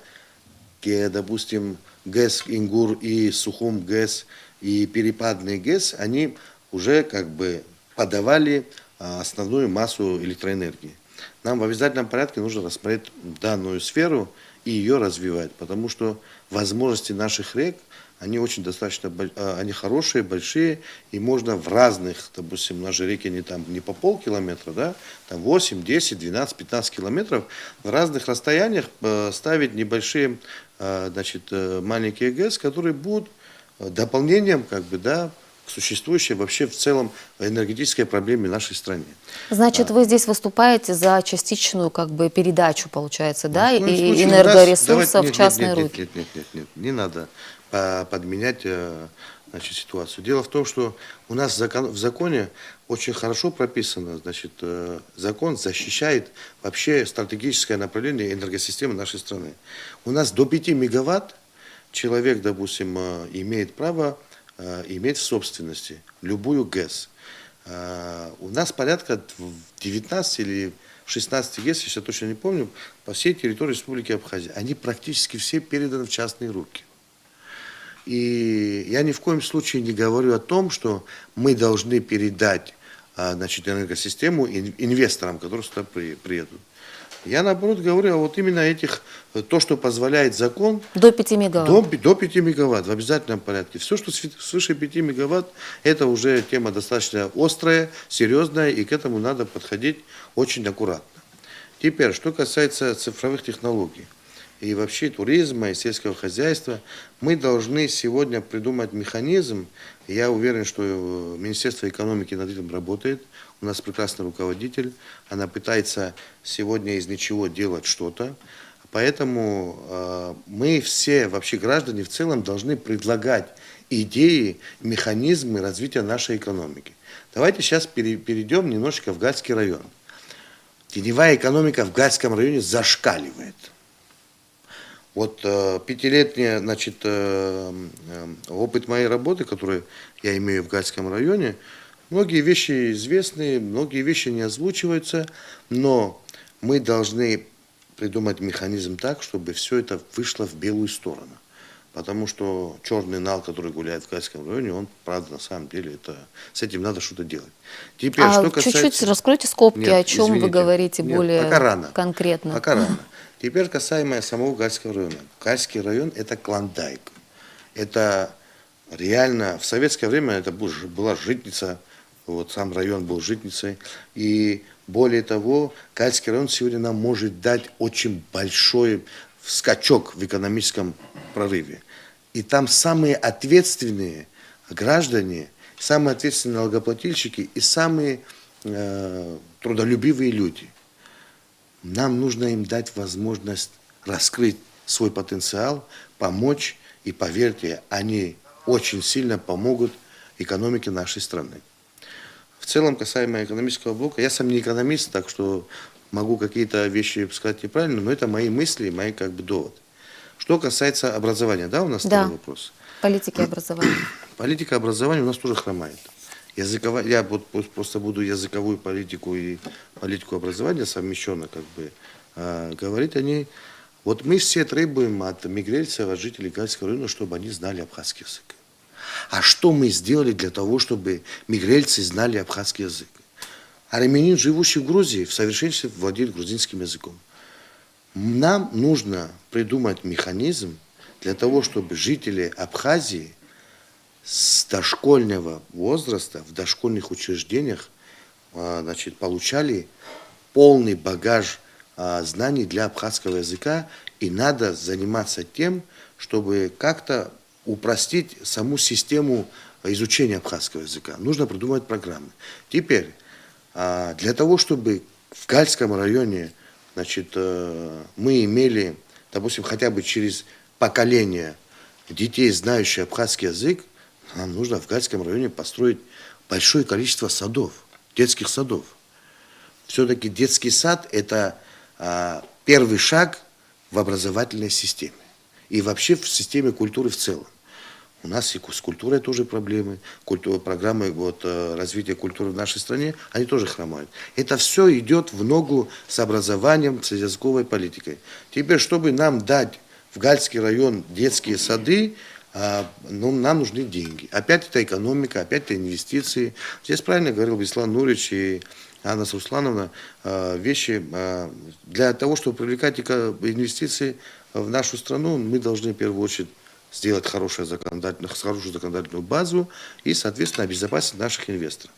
допустим, ГЭС Ингур и Сухум ГЭС и перепадный ГЭС, они уже как бы подавали основную массу электроэнергии. Нам в обязательном порядке нужно рассмотреть данную сферу и ее развивать, потому что возможности наших рек, они очень достаточно, они хорошие, большие, и можно в разных, допустим, наши реки не по полкилометра, да, там 8, 10, 12, 15 километров, в разных расстояниях ставить небольшие, значит, маленькие ГЭС, которые будут дополнением, как бы, да, к существующей вообще в целом энергетической проблеме в нашей стране. Значит, вы здесь выступаете за частичную как бы передачу, получается, да, В коем и случае энергоресурсов в частные руки? Нет, не надо подменять, значит, ситуацию. Дело в том, что у нас в законе очень хорошо прописано, значит, закон защищает вообще стратегическое направление энергосистемы нашей страны. У нас до 5 мегаватт человек, допустим, имеет право иметь в собственности любую ГЭС. У нас порядка 19 или 16 ГЭС, если я точно не помню, по всей территории Республики Абхазия. Они практически все переданы в частные руки. И я ни в коем случае не говорю о том, что мы должны передать, значит, энергосистему инвесторам, которые сюда приедут. Я, наоборот, говорю о вот именно этих, то, что позволяет закон. До 5 мегаватт. До 5 мегаватт в обязательном порядке. Все, что свыше 5 мегаватт, это уже тема достаточно острая, серьезная, и к этому надо подходить очень аккуратно. Теперь, что касается цифровых технологий и вообще туризма и сельского хозяйства, мы должны сегодня придумать механизм. Я уверен, что Министерство экономики над этим работает. У нас прекрасный руководитель. Она пытается сегодня из ничего делать что-то. Поэтому мы все, вообще граждане в целом, должны предлагать идеи, механизмы развития нашей экономики. Давайте сейчас перейдем немножечко в Гальский район. Теневая экономика в Гальском районе зашкаливает. Вот пятилетний, значит, опыт моей работы, который я имею в Гальском районе, многие вещи известны, многие вещи не озвучиваются, но мы должны придумать механизм так, чтобы все это вышло в белую сторону. Потому что черный нал, который гуляет в Гальском районе, он, правда, на самом деле, с этим надо что-то делать. Теперь, что касается... Чуть-чуть раскройте скобки, Нет, о чем извините. вы говорите более пока рано. конкретно. Пока рано. Теперь касаемо самого Гальского района. Гальский район – это клондайк. Это реально, в советское время это была житница, вот сам район был житницей. И более того, Гальский район сегодня нам может дать очень большой скачок в экономическом прорыве. И там самые ответственные граждане, самые ответственные налогоплательщики и самые трудолюбивые люди. Нам нужно им дать возможность раскрыть свой потенциал, помочь, и поверьте, они очень сильно помогут экономике нашей страны. В целом, касаемо экономического блока, я сам не экономист, так что могу какие-то вещи сказать неправильно, но это мои мысли, мои как бы доводы. Что касается образования, да, у нас второй вопрос? Политики образования. Политика образования у нас тоже хромает. Я вот просто буду языковую политику и политику образования совмещенно как бы говорить о ней. Вот мы все требуем от мигрельцев, от жителей Гальского района, чтобы они знали абхазский язык. А что мы сделали для того, чтобы мигрельцы знали абхазский язык? Армянин, живущий в Грузии, в совершенстве владеет грузинским языком. Нам нужно придумать механизм для того, чтобы жители Абхазии с дошкольного возраста в дошкольных учреждениях, значит, получали полный багаж знаний для абхазского языка, и надо заниматься тем, чтобы как-то упростить саму систему изучения абхазского языка. Нужно придумать программы. Теперь, для того, чтобы в Гальском районе, значит, мы имели, допустим, хотя бы через поколение детей, знающих абхазский язык, нам нужно в Гальском районе построить большое количество садов, детских садов. Все-таки детский сад – это первый шаг в образовательной системе и вообще в системе культуры в целом. У нас и с культурой тоже проблемы, программы развития культуры в нашей стране, они тоже хромают. Это все идет в ногу с образованием, с языковой политикой. Теперь, чтобы нам дать в Гальский район детские сады, нам нужны деньги. Опять это экономика, опять это инвестиции. Здесь правильно говорил Беслан Нурич и Анна Суслановна, вещи для того, чтобы привлекать инвестиции в нашу страну, мы должны в первую очередь сделать хорошую законодательную базу и, соответственно, обезопасить наших инвесторов.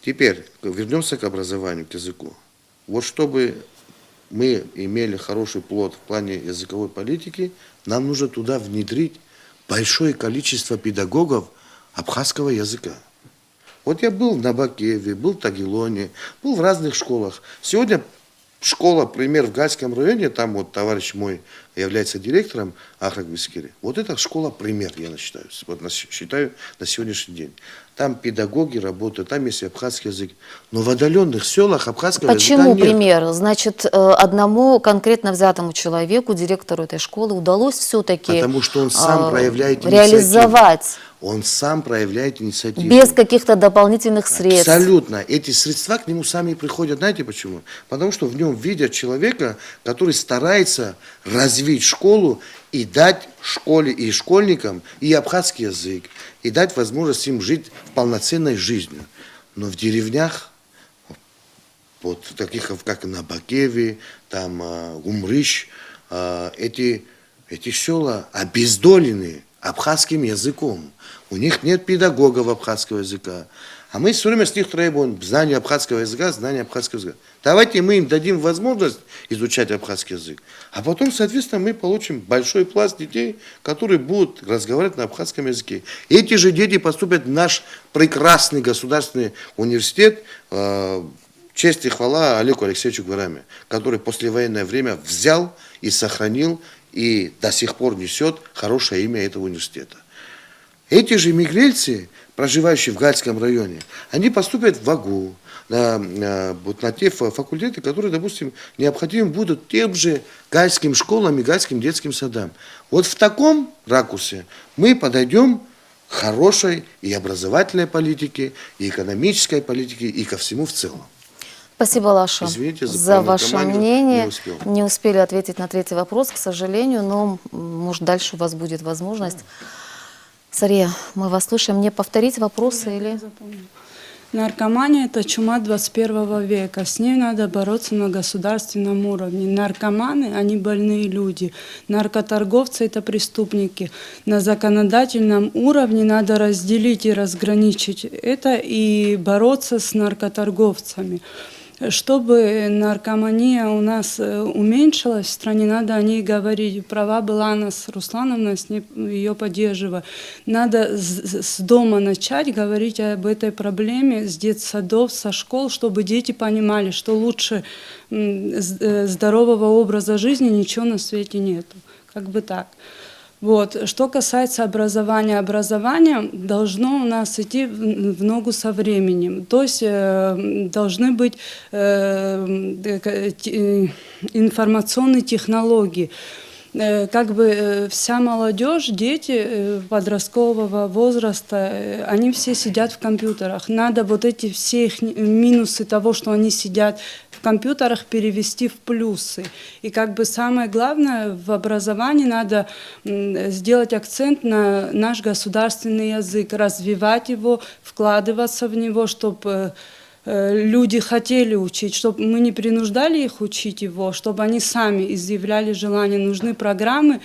Теперь вернемся к образованию, к языку. Вот чтобы мы имели хороший плод в плане языковой политики, нам нужно туда внедрить большое количество педагогов абхазского языка. Вот я был в Набакеве, был в Тагилоне, был в разных школах. Сегодня школа, например, в Гальском районе, там вот товарищ мой является директором Ахрак Бискири. Вот эта школа пример, я считаю, на сегодняшний день. Там педагоги работают, там есть абхазский язык. Но в отдаленных селах абхазского языка нет. Почему пример? Значит, одному конкретно взятому человеку, директору этой школы, удалось все-таки потому что он сам проявляет реализовать. Он сам проявляет инициативу. Без каких-то дополнительных средств. Абсолютно. Эти средства к нему сами приходят. Знаете почему? Потому что в нем видят человека, который старается развить школу и дать школе и школьникам и абхазский язык, и дать возможность им жить полноценной жизнью. Но в деревнях, вот таких как Набакеве, там Гумрыш, эти села обездолены абхазским языком. У них нет педагогов абхазского языка. А мы все время с них требуем знания абхазского языка, Давайте мы им дадим возможность изучать абхазский язык. А потом, соответственно, мы получим большой пласт детей, которые будут разговаривать на абхазском языке. Эти же дети поступят в наш прекрасный государственный университет, честь и хвала Олегу Алексеевичу Гураме, который в послевоенное время взял и сохранил, и до сих пор несет хорошее имя этого университета. Эти же мигрельцы, проживающие в Гальском районе, они поступят в ВАГУ, на те факультеты, которые, допустим, необходимы будут тем же гальским школам и гальским детским садам. Вот в таком ракурсе мы подойдем к хорошей и образовательной политике, и экономической политике, и ко всему в целом. Спасибо, Лаша, Извините за ваше мнение. Не успели ответить на третий вопрос, к сожалению, но, может, дальше у вас будет возможность. Сария, мы вас слушаем. Мне повторить вопросы или... Наркомания – это чума 21 века. С ней надо бороться на государственном уровне. Наркоманы – они больные люди. Наркоторговцы – это преступники. На законодательном уровне надо разделить и разграничить это и бороться с наркоторговцами. Чтобы наркомания у нас уменьшилась в стране, надо о ней говорить. Права была Анна Руслановна, с ней ее поддерживаю. Надо с дома начать говорить об этой проблеме, с детсадов, со школ, чтобы дети понимали, что лучше здорового образа жизни ничего на свете нету. Как бы так. Вот. Что касается образования, образование должно у нас идти в ногу со временем. То есть должны быть информационные технологии. Как бы вся молодежь, дети подросткового возраста, они все сидят в компьютерах. Надо вот эти все их минусы того, что они сидят в компьютерах, перевести в плюсы. И как бы самое главное в образовании надо сделать акцент на наш государственный язык, развивать его, вкладываться в него, чтобы люди хотели учить, чтобы мы не принуждали их учить его, чтобы они сами изъявляли желание. Нужны программы,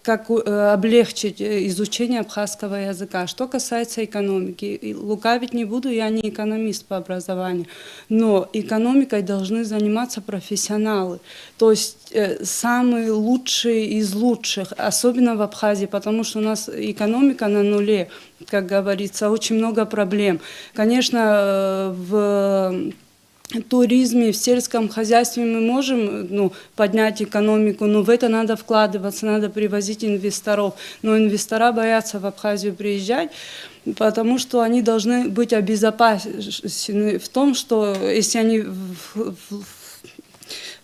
как облегчить изучение абхазского языка. Что касается экономики, лукавить не буду, я не экономист по образованию, но экономикой должны заниматься профессионалы, то есть самые лучшие из лучших, особенно в Абхазии, потому что у нас экономика на нуле, как говорится, очень много проблем. Конечно, в туризме, в сельском хозяйстве мы можем поднять экономику, но в это надо вкладываться, надо привозить инвесторов. Но инвестора боятся в Абхазию приезжать, потому что они должны быть обезопасены в том, что если они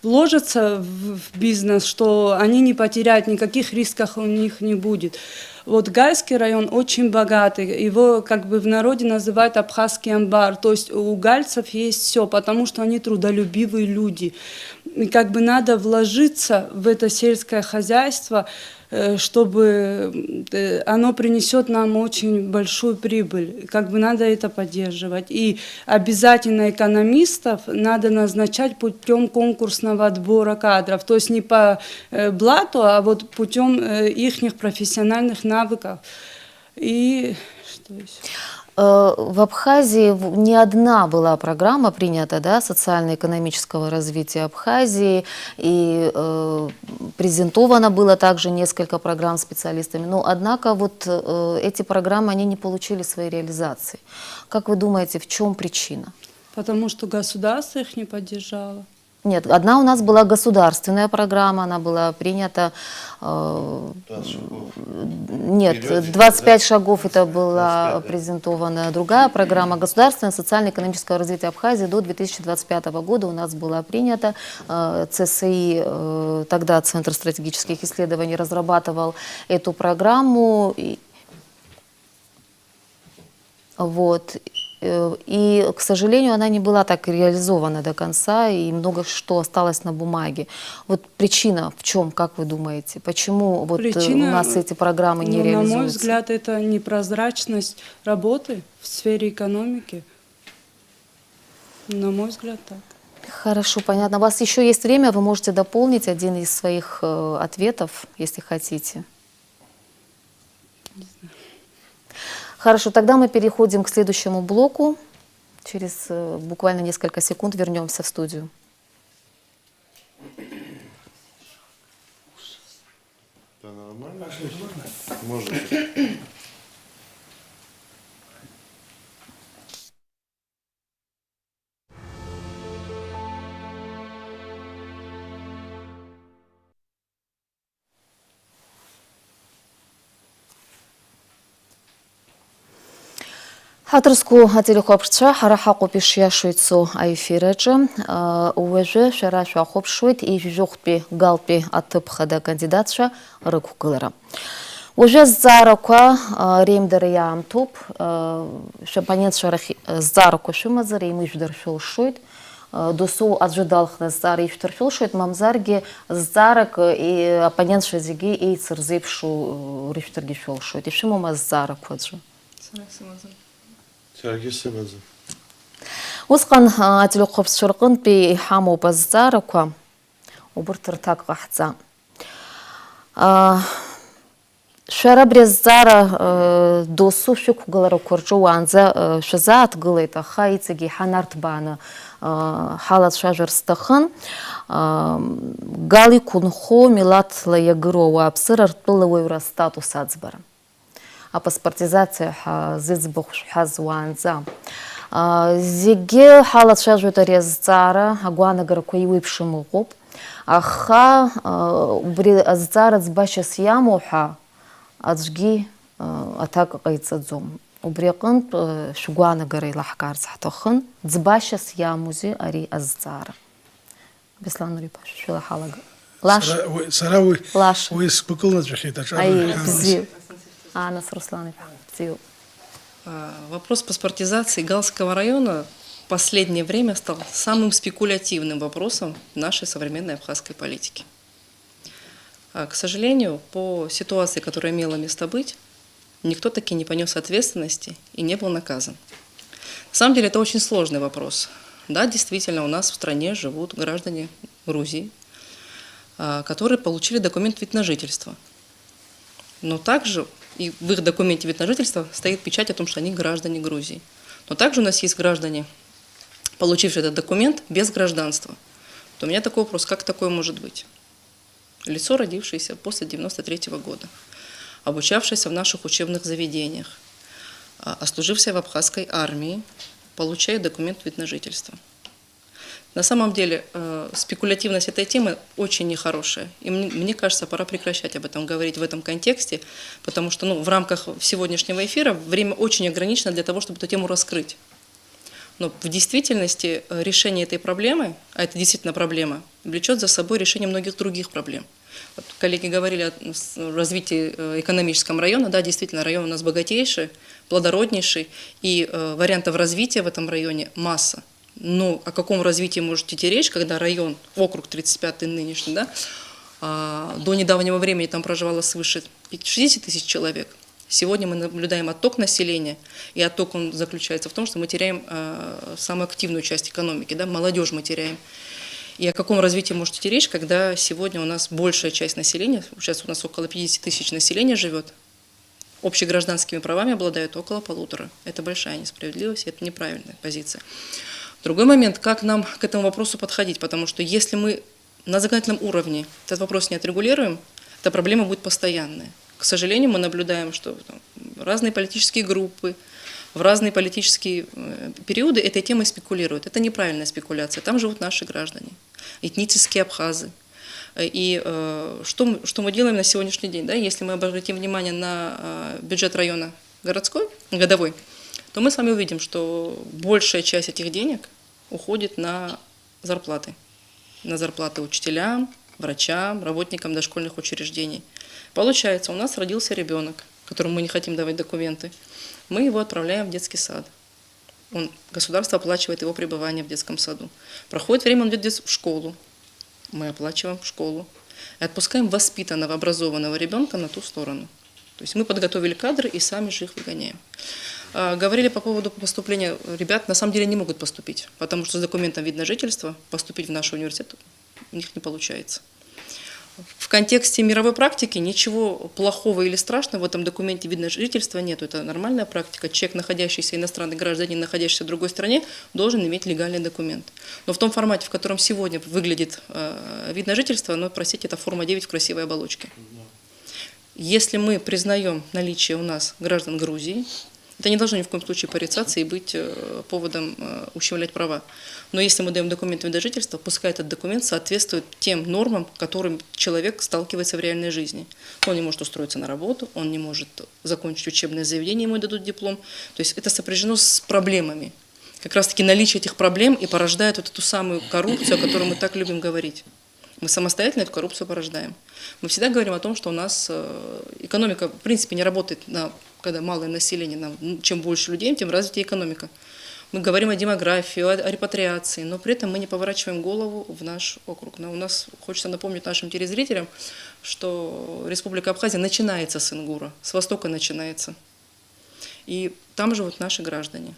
вложатся в бизнес, что они не потеряют, никаких рисков у них не будет. Вот Гальский район очень богатый, его как бы в народе называют абхазский амбар, то есть у гальцев есть все, потому что они трудолюбивые люди. И как бы надо вложиться в это сельское хозяйство, чтобы оно принесет нам очень большую прибыль. Как бы надо это поддерживать. И обязательно экономистов надо назначать путем конкурсного отбора кадров. То есть не по блату, а вот путем их профессиональных навыков. И что еще? В Абхазии не одна была программа принята, да, социально-экономического развития Абхазии, и презентовано было также несколько программ специалистами, но однако вот эти программы, они не получили своей реализации. Как вы думаете, в чем причина? Потому что государство их не поддержало. Нет, одна у нас была государственная программа, она была принята... Нет, 25 шагов это была презентована другая программа. Государственное социально-экономическое развитие Абхазии до 2025 года у нас была принята. ЦСИ, тогда Центр стратегических исследований, разрабатывал эту программу. Вот. И, к сожалению, она не была так реализована до конца, и много что осталось на бумаге. Вот причина в чем, как вы думаете? Почему вот Причина, у нас эти программы не реализуются? На мой взгляд, это непрозрачность работы в сфере экономики. На мой взгляд, так. Хорошо, понятно. У вас еще есть время, вы можете дополнить один из своих ответов, если хотите. Хорошо, тогда мы переходим к следующему блоку. Через буквально несколько секунд вернемся в студию. Да, нормально? Можно. Хатырску ателехопшца хараха копишья шуйцу айфиреджи. Увеже шараша хопшуйт и жухпи галпи атыпхада кандидатша рыку кылыра. Уже зарака ремдер ямтуп шампанец шарахи зараку шумазар и мыждер шулшуйт. Досу отжидалхна зар и штершулшуйт мамзарги зарак и оппонент шазиги и церзипшу риштерги шулшуйт. И шимома зараку отжу. Усқан ателі қопс шырқын пей хаму баззары қа убыртыр так ғахца. Шара бреззара досу шық ғылары көржу анза шыза атғылайты хайцеге ханарт баны халат шажырстықын гали кунхо милатлы егіру апсыр артылы ойра статус адзбара. А паспортизация зызбух хазуанза. Зиге халат шажута реззара, агуана гаракуи выпшему гоп. Аха аззара збаша сьямуха, аджги атак гайцадзом. Убрекын шугуана гарай лахкар захтохын, збаша сьямузи ари аззара. Беслан Нурипаш, шила халага. Лаш. Саравы. Лаш. Вы спокойно наджахита. Ай, бзи. Анна с Русланой. Вопрос паспортизации Галского района в последнее время стал самым спекулятивным вопросом нашей современной абхазской политики. К сожалению, по ситуации, которая имела место быть, никто таки не понес ответственности и не был наказан. На самом деле это очень сложный вопрос. Да, действительно, у нас в стране живут граждане Грузии, которые получили документ вид на жительство. Но также и в их документе вид на жительство стоит печать о том, что они граждане Грузии. Но также у нас есть граждане, получившие этот документ без гражданства. То у меня такой вопрос, как такое может быть? Лицо, родившееся после 1993 года, обучавшееся в наших учебных заведениях, отслужившее в абхазской армии, получает документ вид на жительство. На самом деле спекулятивность этой темы очень нехорошая. И мне кажется, пора прекращать об этом говорить в этом контексте, потому что в рамках сегодняшнего эфира время очень ограничено для того, чтобы эту тему раскрыть. Но в действительности решение этой проблемы, а это действительно проблема, влечет за собой решение многих других проблем. Вот коллеги говорили о развитии экономическом района. Да, действительно, район у нас богатейший, плодороднейший, и вариантов развития в этом районе масса. Но о каком развитии может идти речь, когда район, округ 35-й нынешний, да, до недавнего времени там проживало свыше 60 тысяч человек. Сегодня мы наблюдаем отток населения, и отток он заключается в том, что мы теряем самую активную часть экономики, да, молодежь мы теряем. И о каком развитии может идти речь, когда сегодня у нас большая часть населения, сейчас у нас около 50 тысяч населения живет, общегражданскими правами обладают около 1,5. Это большая несправедливость, это неправильная позиция. Другой момент, как нам к этому вопросу подходить, потому что если мы на законодательном уровне этот вопрос не отрегулируем, эта проблема будет постоянная. К сожалению, мы наблюдаем, что разные политические группы в разные политические периоды этой темой спекулируют. Это неправильная спекуляция. Там живут наши граждане, этнические абхазы. И что мы делаем на сегодняшний день? Да? Если мы обратим внимание на бюджет района городской, годовой, то мы с вами увидим, что большая часть этих денег уходит на зарплаты. На зарплаты учителям, врачам, работникам дошкольных учреждений. Получается, у нас родился ребенок, которому мы не хотим давать документы. Мы его отправляем в детский сад. Государство оплачивает его пребывание в детском саду. Проходит время, он идет в школу. Мы оплачиваем школу. И отпускаем воспитанного, образованного ребенка на ту сторону. То есть мы подготовили кадры и сами же их выгоняем. Говорили по поводу поступления. Ребят на самом деле не могут поступить, потому что с документом вида на жительство поступить в наш университет у них не получается. В контексте мировой практики ничего плохого или страшного в этом документе вида на жительство нет. Это нормальная практика. Человек, находящийся, иностранный гражданин, находящийся в другой стране, должен иметь легальный документ. Но в том формате, в котором сегодня выглядит вид на жительство, простите, это форма 9 в красивой оболочке. Если мы признаем наличие у нас граждан Грузии, это не должно ни в коем случае порицаться и быть поводом ущемлять права. Но если мы даем документ вида жительства, пускай этот документ соответствует тем нормам, с которыми человек сталкивается в реальной жизни. Он не может устроиться на работу, он не может закончить учебное заведение, ему дадут диплом. То есть это сопряжено с проблемами. Как раз-таки наличие этих проблем и порождает вот эту самую коррупцию, о которой мы так любим говорить. Мы самостоятельно эту коррупцию порождаем. Мы всегда говорим о том, что у нас экономика в принципе не работает, когда малое население, чем больше людей, тем развитее экономика. Мы говорим о демографии, о репатриации, но при этом мы не поворачиваем голову в наш округ. Но у нас, хочется напомнить нашим телезрителям, что Республика Абхазия начинается с Ингура, с востока начинается. И там живут наши граждане,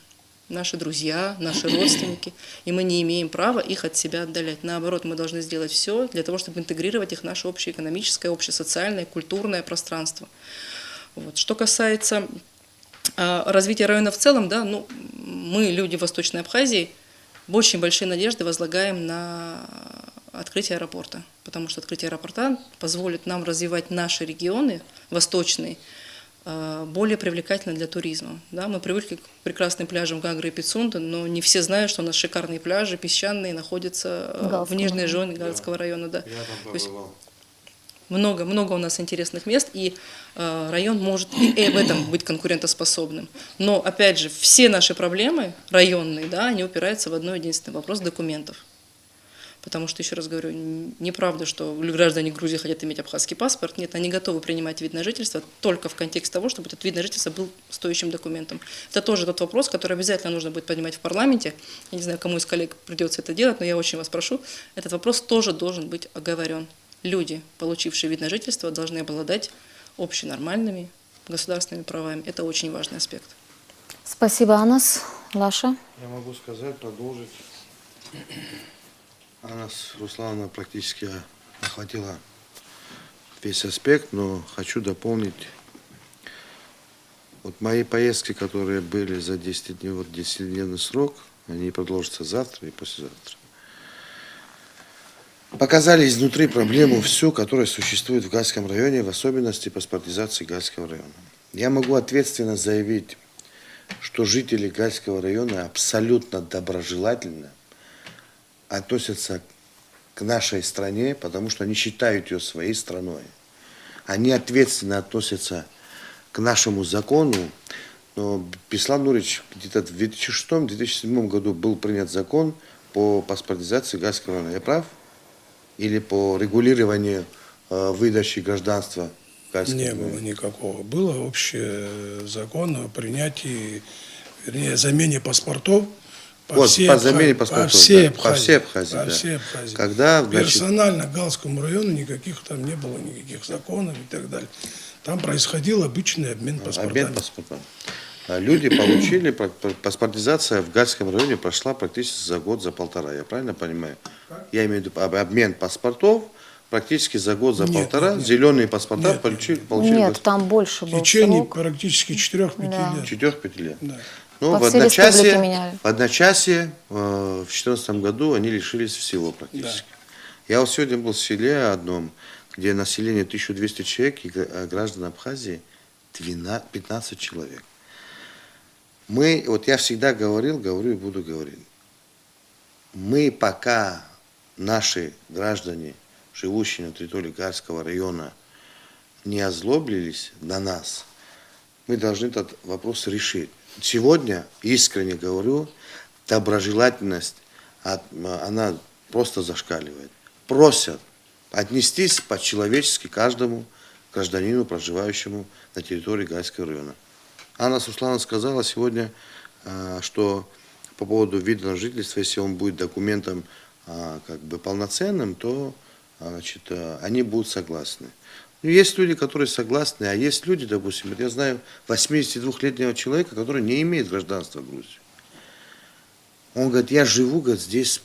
наши друзья, наши родственники, и мы не имеем права их от себя отдалять. Наоборот, мы должны сделать все для того, чтобы интегрировать их в наше общеэкономическое, общесоциальное, культурное пространство. Вот. Что касается развития района в целом, да, мы, люди Восточной Абхазии, очень большие надежды возлагаем на открытие аэропорта, потому что открытие аэропорта позволит нам развивать наши регионы восточные более привлекательно для туризма. Да, мы привыкли к прекрасным пляжам Гагры и Пицунда, но не все знают, что у нас шикарные пляжи, песчаные, находятся в нижней зоне Галицкого района. Да. То есть много у нас интересных мест, и район может и в этом быть конкурентоспособным. Но, опять же, все наши проблемы районные, да, они упираются в одно единственное: вопрос документов. Потому что, еще раз говорю, неправда, что граждане Грузии хотят иметь абхазский паспорт. Нет, они готовы принимать вид на жительство только в контексте того, чтобы этот вид на жительство был стоящим документом. Это тоже тот вопрос, который обязательно нужно будет поднимать в парламенте. Я не знаю, кому из коллег придется это делать, но я очень вас прошу. Этот вопрос тоже должен быть оговорен. Люди, получившие вид на жительство, должны обладать общенормальными государственными правами. Это очень важный аспект. Спасибо, Анас. Лаша? Я могу сказать, продолжить. Анас Руслановна практически охватила весь аспект, но хочу дополнить. Вот мои поездки, которые были за 10 дней, 10-дневный срок, они продолжатся завтра и послезавтра, показали изнутри проблему всю, которая существует в Гальском районе, в особенности паспортизации Гальского района. Я могу ответственно заявить, что жители Гальского района абсолютно доброжелательно относятся к нашей стране, потому что они считают ее своей страной. Они ответственно относятся к нашему закону, Но Беслан Нурич где-то в 2006-2007 году был принят закон по паспортизации Гальского района. Я прав? Или по регулированию выдачи гражданства Гальского Не района? было никакого. Было общий закон о принятии, вернее, замене паспортов по Вот, всей по замене Абхазии. паспортов, По всей да, по всей Абхазии. Абхазии, По да. всей Абхазии. Когда, значит, Персонально к Галскому району никаких там не было, никаких законов и так далее. Там происходил обычный обмен паспортами. обмен паспортов. Люди получили, паспортизация в Гальском районе прошла практически за год, за полтора. Я правильно понимаю? Я имею в виду обмен паспортов практически за год, за Нет, полтора. нет, нет. Зеленые паспорта Нет, получили. Нет, там больше В был течение срок. практически 4-5 Да. лет. 4-5 лет. Да. Ну, По в всей республике одночасье, меняли. в 2014 году они лишились всего практически. Я вот сегодня был в селе одном, где население 1200 человек, и граждан Абхазии 15 человек. Вот я всегда говорил, говорю и буду говорить. Мы пока наши граждане, живущие на территории Гальского района, не озлоблились на нас, мы должны этот вопрос решить. Сегодня, искренне говорю, доброжелательность, она просто зашкаливает. Просят отнестись по-человечески каждому гражданину, проживающему на территории Гальского района. Анна Суслановна сказала сегодня, что по поводу вида на жительство, если он будет документом как бы полноценным, то значит, они будут согласны. Но есть люди, которые согласны, а есть люди, допустим, я знаю 82-летнего человека, который не имеет гражданства Грузии. Он говорит, я живу, говорит, здесь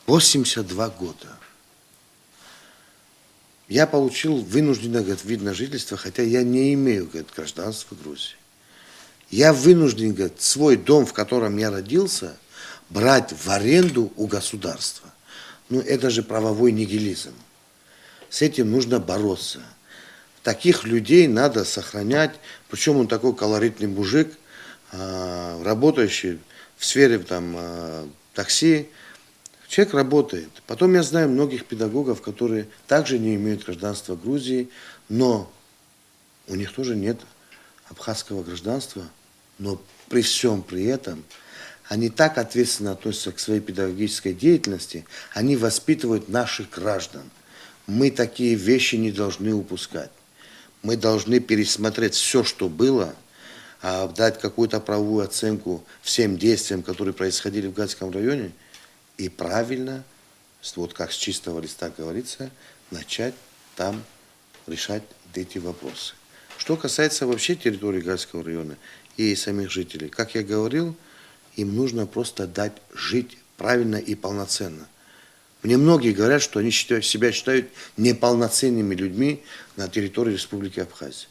82 года. Я получил вынужденный, говорит, вид на жительство, хотя я не имею, говорит, гражданства Грузии. Я вынужден, говорит, свой дом, в котором я родился, брать в аренду у государства. Ну, это же правовой нигилизм. С этим нужно бороться. Таких людей надо сохранять. Причем он такой колоритный мужик, работающий в сфере там, такси. Человек работает. Потом я знаю многих педагогов, которые также не имеют гражданства Грузии, но у них тоже нет абхазского гражданства. Но при всем при этом они так ответственно относятся к своей педагогической деятельности, они воспитывают наших граждан. Мы такие вещи не должны упускать. Мы должны пересмотреть все, что было, дать какую-то правовую оценку всем действиям, которые происходили в Гальском районе, и правильно, вот как с чистого листа говорится, начать там решать эти вопросы. Что касается вообще территории Гальского района и самих жителей, как я говорил, им нужно просто дать жить правильно и полноценно. Мне многие говорят, что они себя считают неполноценными людьми на территории Республики Абхазия.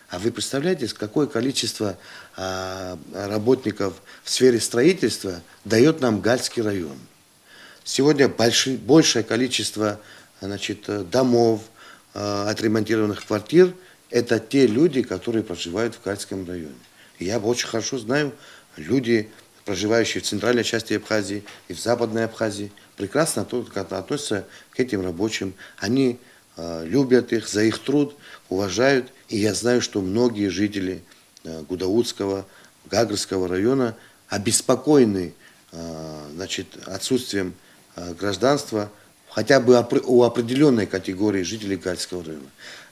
А вы представляете, какое количество работников в сфере строительства дает нам Гальский район? Сегодня большее количество, значит, домов, отремонтированных квартир – это те люди, которые проживают в Гальском районе. И я очень хорошо знаю, люди, проживающие в центральной части Абхазии и в западной Абхазии, прекрасно относятся к этим рабочим. Они любят их за их труд, уважают. И я знаю, что многие жители Гудаутского, Гагрского района обеспокоены, значит, отсутствием гражданства хотя бы у определенной категории жителей Гальского района.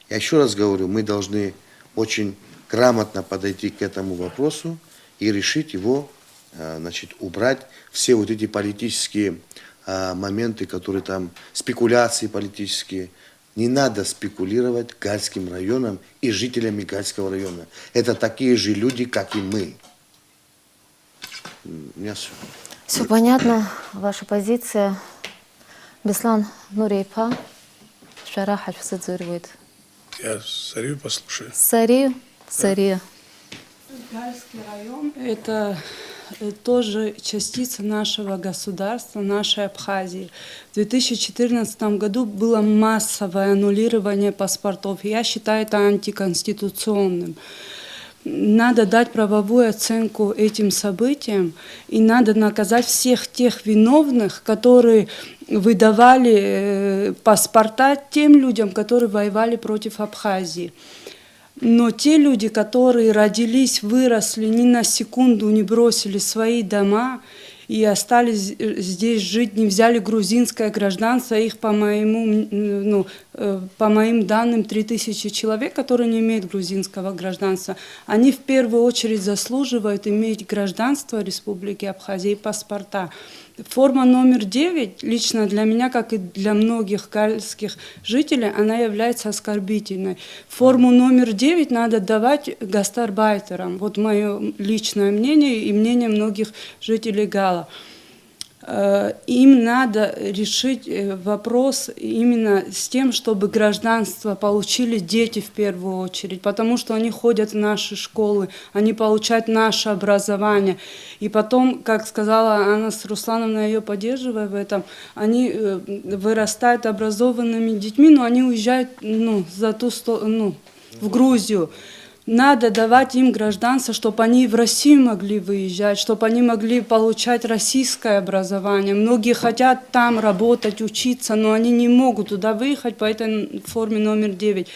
Я еще раз говорю, мы должны очень грамотно подойти к этому вопросу и решить его, значит, убрать все вот эти политические моменты, которые там, спекуляции политические. Не надо спекулировать Гальским районом и жителями Гальского района. Это такие же люди, как и мы. У меня все. Все понятно, ваша позиция. Беслан Нурипа, Шарахач Садзурвит. Я Сарию послушаю. Сария. Гальский район – это тоже частица нашего государства, нашей Абхазии. В 2014 году было массовое аннулирование паспортов. Я считаю это антиконституционным. Надо дать правовую оценку этим событиям, и надо наказать всех тех виновных, которые выдавали паспорта тем людям, которые воевали против Абхазии. Но те люди, которые родились, выросли, ни на секунду не бросили свои дома и остались здесь жить, не взяли грузинское гражданство, их по моим данным 3000 человек, которые не имеют грузинского гражданства, они в первую очередь заслуживают иметь гражданство Республики Абхазия и паспорта. Форма номер 9 лично для меня, как и для многих галских жителей, она является оскорбительной. Форму номер 9 надо давать гастарбайтерам. Вот мое личное мнение и мнение многих жителей Гала. Им надо решить вопрос именно с тем, чтобы гражданство получили дети в первую очередь, потому что они ходят в наши школы, они получают наше образование. И потом, как сказала Анна Руслановна, ее поддерживая в этом, они вырастают образованными детьми, но они уезжают в Грузию. Надо давать им гражданство, чтобы они в Россию могли выезжать, чтобы они могли получать российское образование. Многие хотят там работать, учиться, но они не могут туда выехать по этой форме номер 9.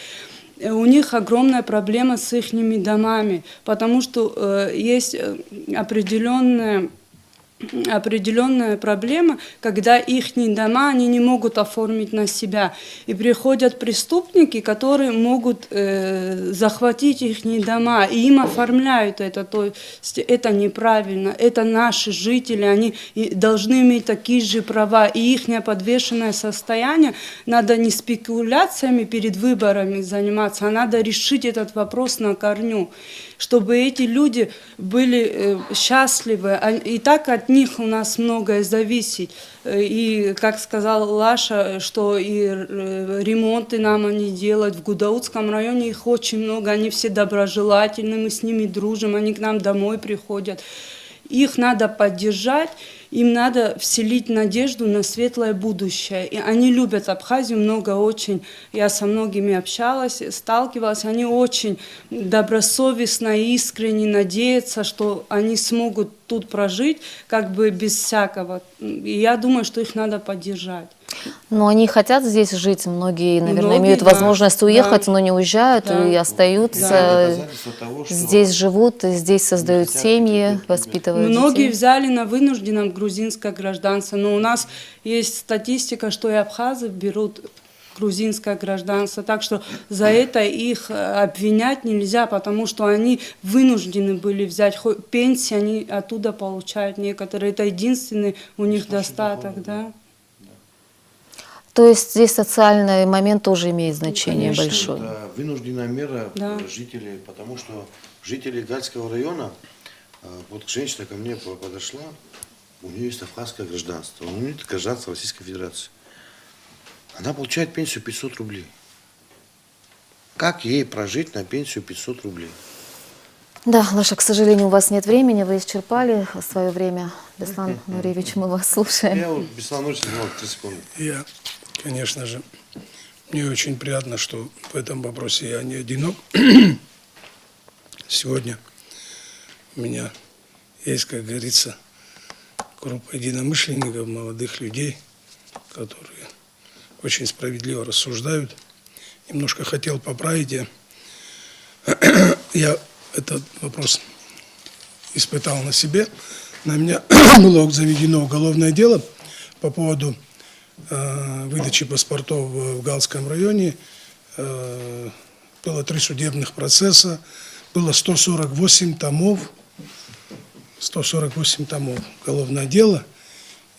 У них огромная проблема с их домами, потому что есть определенная проблема, когда их дома они не могут оформить на себя. И приходят преступники, которые могут захватить их дома, и им оформляют это. То есть это неправильно, это наши жители, они должны иметь такие же права. И их подвешенное состояние надо не спекуляциями перед выборами заниматься, а надо решить этот вопрос на корню, чтобы эти люди были счастливы. И так от них у нас многое зависит. И, как сказал Лаша, что и ремонты нам они делают. В Гудаутском районе их очень много, они все доброжелательны, мы с ними дружим, они к нам домой приходят. Их надо поддержать, им надо вселить надежду на светлое будущее. И они любят Абхазию много очень. Я со многими общалась, сталкивалась. Они очень добросовестно и искренне надеются, что они смогут тут прожить как бы без всякого. И я думаю, что их надо поддержать. Но они хотят здесь жить, многие, наверное, Многие, имеют да, возможность уехать, да. но не уезжают Да. и остаются, Доказательство того, что здесь живут, и здесь создают хотят семьи, каких-то воспитывают Многие детей. взяли на вынужденном грузинское гражданство, но у нас есть статистика, что и абхазы берут грузинское гражданство, так что за это их обвинять нельзя, потому что они вынуждены были взять, хоть пенсии они оттуда получают некоторые, это единственный у них достаток, да. То есть здесь социальный момент тоже имеет значение Конечно, большое. это вынужденная мера Да. жителей, потому что жители Гальского района, вот женщина ко мне подошла, у нее есть абхазское гражданство, у нее нет гражданства Российской Федерации. Она получает пенсию 500 рублей. Как ей прожить на пенсию 500 рублей? Да, Лаша, к сожалению, у вас нет времени, вы исчерпали свое время. Беслан Нуриевич, мы вас слушаем. Я вот Беслан Нуриевич, 3 секунды. Я, конечно же, мне очень приятно, что в этом вопросе я не одинок. Сегодня у меня есть, как говорится, группа единомышленников, молодых людей, которые очень справедливо рассуждают. Немножко хотел поправить. Я этот вопрос испытал на себе. На меня было заведено уголовное дело по поводу выдачи паспортов в Галском районе. Было 3 судебных процесса, было 148 томов, 148 томов уголовное дело.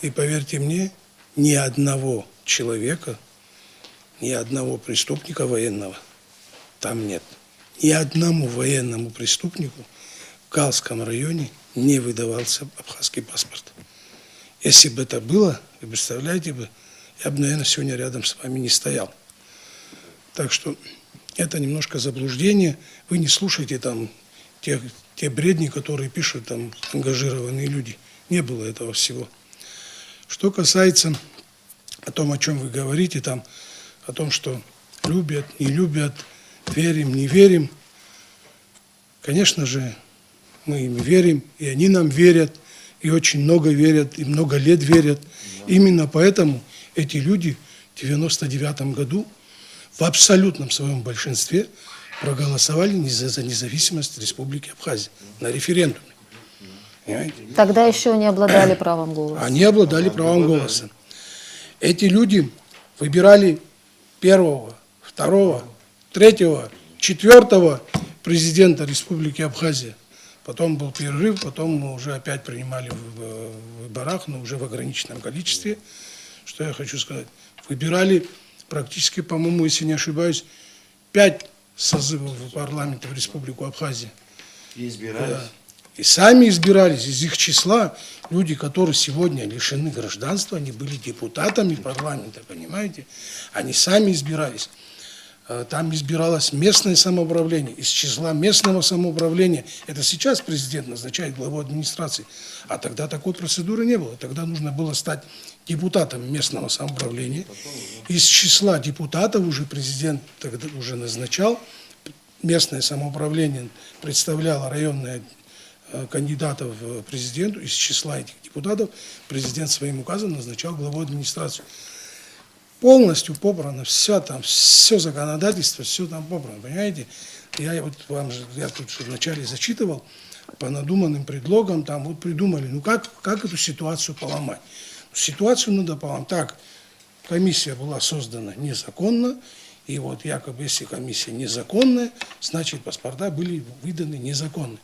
И поверьте мне, ни одного человека, ни одного преступника военного там нет. Ни одному военному преступнику в Галском районе не выдавался абхазский паспорт. Если бы это было, вы представляете бы, я бы, наверное, сегодня рядом с вами не стоял. Так что это немножко заблуждение. Вы не слушайте там те бредни, которые пишут там ангажированные люди. Не было этого всего. Что касается о том, о чем вы говорите, там, о том, что любят, не любят, верим, не верим. Конечно же, мы им верим, и они нам верят, и очень много верят, и много лет верят. Именно поэтому эти люди в 1999 году в абсолютном своем большинстве проголосовали за независимость Республики Абхазия на референдуме. Понимаете? Тогда еще не обладали правом голоса. Они обладали правом голоса. Эти люди выбирали первого, второго, третьего, четвертого президента Республики Абхазия. Потом был перерыв, потом мы уже опять принимали в выборах, но уже в ограниченном количестве. Что я хочу сказать? Выбирали практически, по-моему, если не ошибаюсь, 5 созывов парламента в Республику Абхазия. И избирались. Да. И сами избирались из их числа люди, которые сегодня лишены гражданства, они были депутатами парламента, понимаете? Они сами избирались. Там избиралось местное самоуправление. Из числа местного самоуправления, это сейчас президент назначает главу администрации, а тогда такой процедуры не было. Тогда нужно было стать депутатом местного самоуправления. Из числа депутатов уже президент тогда уже назначал. Местное самоуправление представляло районное кандидатов в президенту. Из числа этих депутатов президент своим указом назначал главу администрации. Полностью побрано, все там, все законодательство, все там побрано, понимаете? Я вот вам же, я тут вначале зачитывал, по надуманным предлогам, там вот придумали, ну как эту ситуацию поломать? Ситуацию надо поломать. Так, комиссия была создана незаконно, и вот якобы если комиссия незаконная, значит паспорта были выданы незаконно.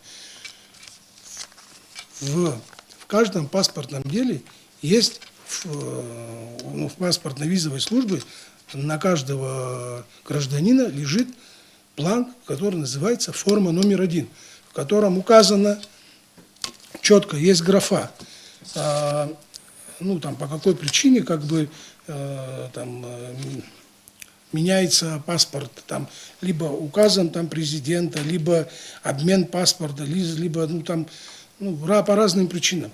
В каждом паспортном деле есть в паспортно-визовой службе на каждого гражданина лежит бланк, который называется форма номер 1, в котором указано четко, есть графа, ну там по какой причине как бы там меняется паспорт, там либо указан там президента, либо обмен паспорта, либо ну там по разным причинам.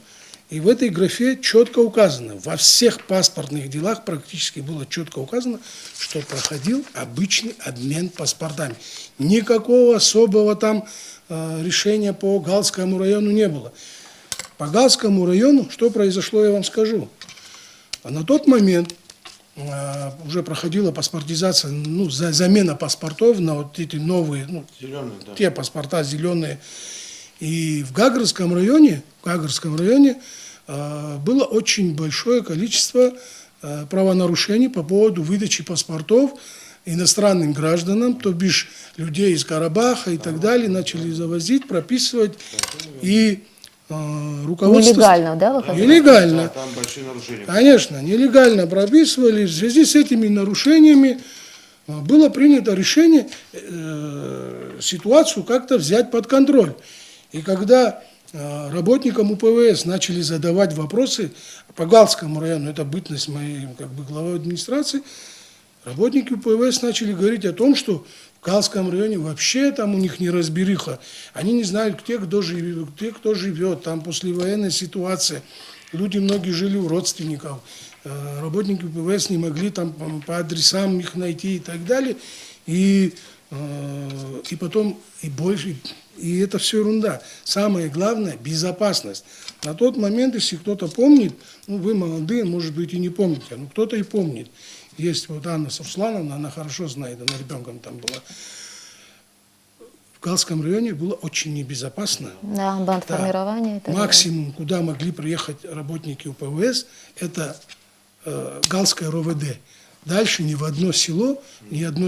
И в этой графе четко указано, во всех паспортных делах практически было четко указано, что проходил обычный обмен паспортами. Никакого особого там решения по Галскому району не было. По Галскому району что произошло, я вам скажу. На тот момент уже проходила паспортизация, замена паспортов на вот эти новые, Зеленые, да. те паспорта зеленые. И в Гагарском районе было очень большое количество правонарушений по поводу выдачи паспортов иностранным гражданам, то бишь людей из Карабаха и так далее, начали завозить, прописывать. И руководство... Нелегально, да, выходило? Нелегально. Да, там большие нарушения. Конечно, нелегально прописывали. В связи с этими нарушениями было принято решение ситуацию как-то взять под контроль. И когда работникам УПВС начали задавать вопросы по Галскому району, это бытность моей главой администрации, работники УПВС начали говорить о том, что в Галском районе вообще там у них неразбериха. Они не знают, где кто живет, там послевоенная ситуация. Люди многие жили у родственников. Работники УПВС не могли там по адресам их найти и так далее. И потом, и больше, и это все ерунда. Самое главное – безопасность. На тот момент, если кто-то помнит, вы молодые, может быть, и не помните, но кто-то и помнит. Есть вот Анна Савслановна, она хорошо знает, она ребенком там была. В Галском районе было очень небезопасно. Да, бандформирование. И так далее. Максимум, куда могли приехать работники УПВС, это Галское РОВД. Дальше ни одно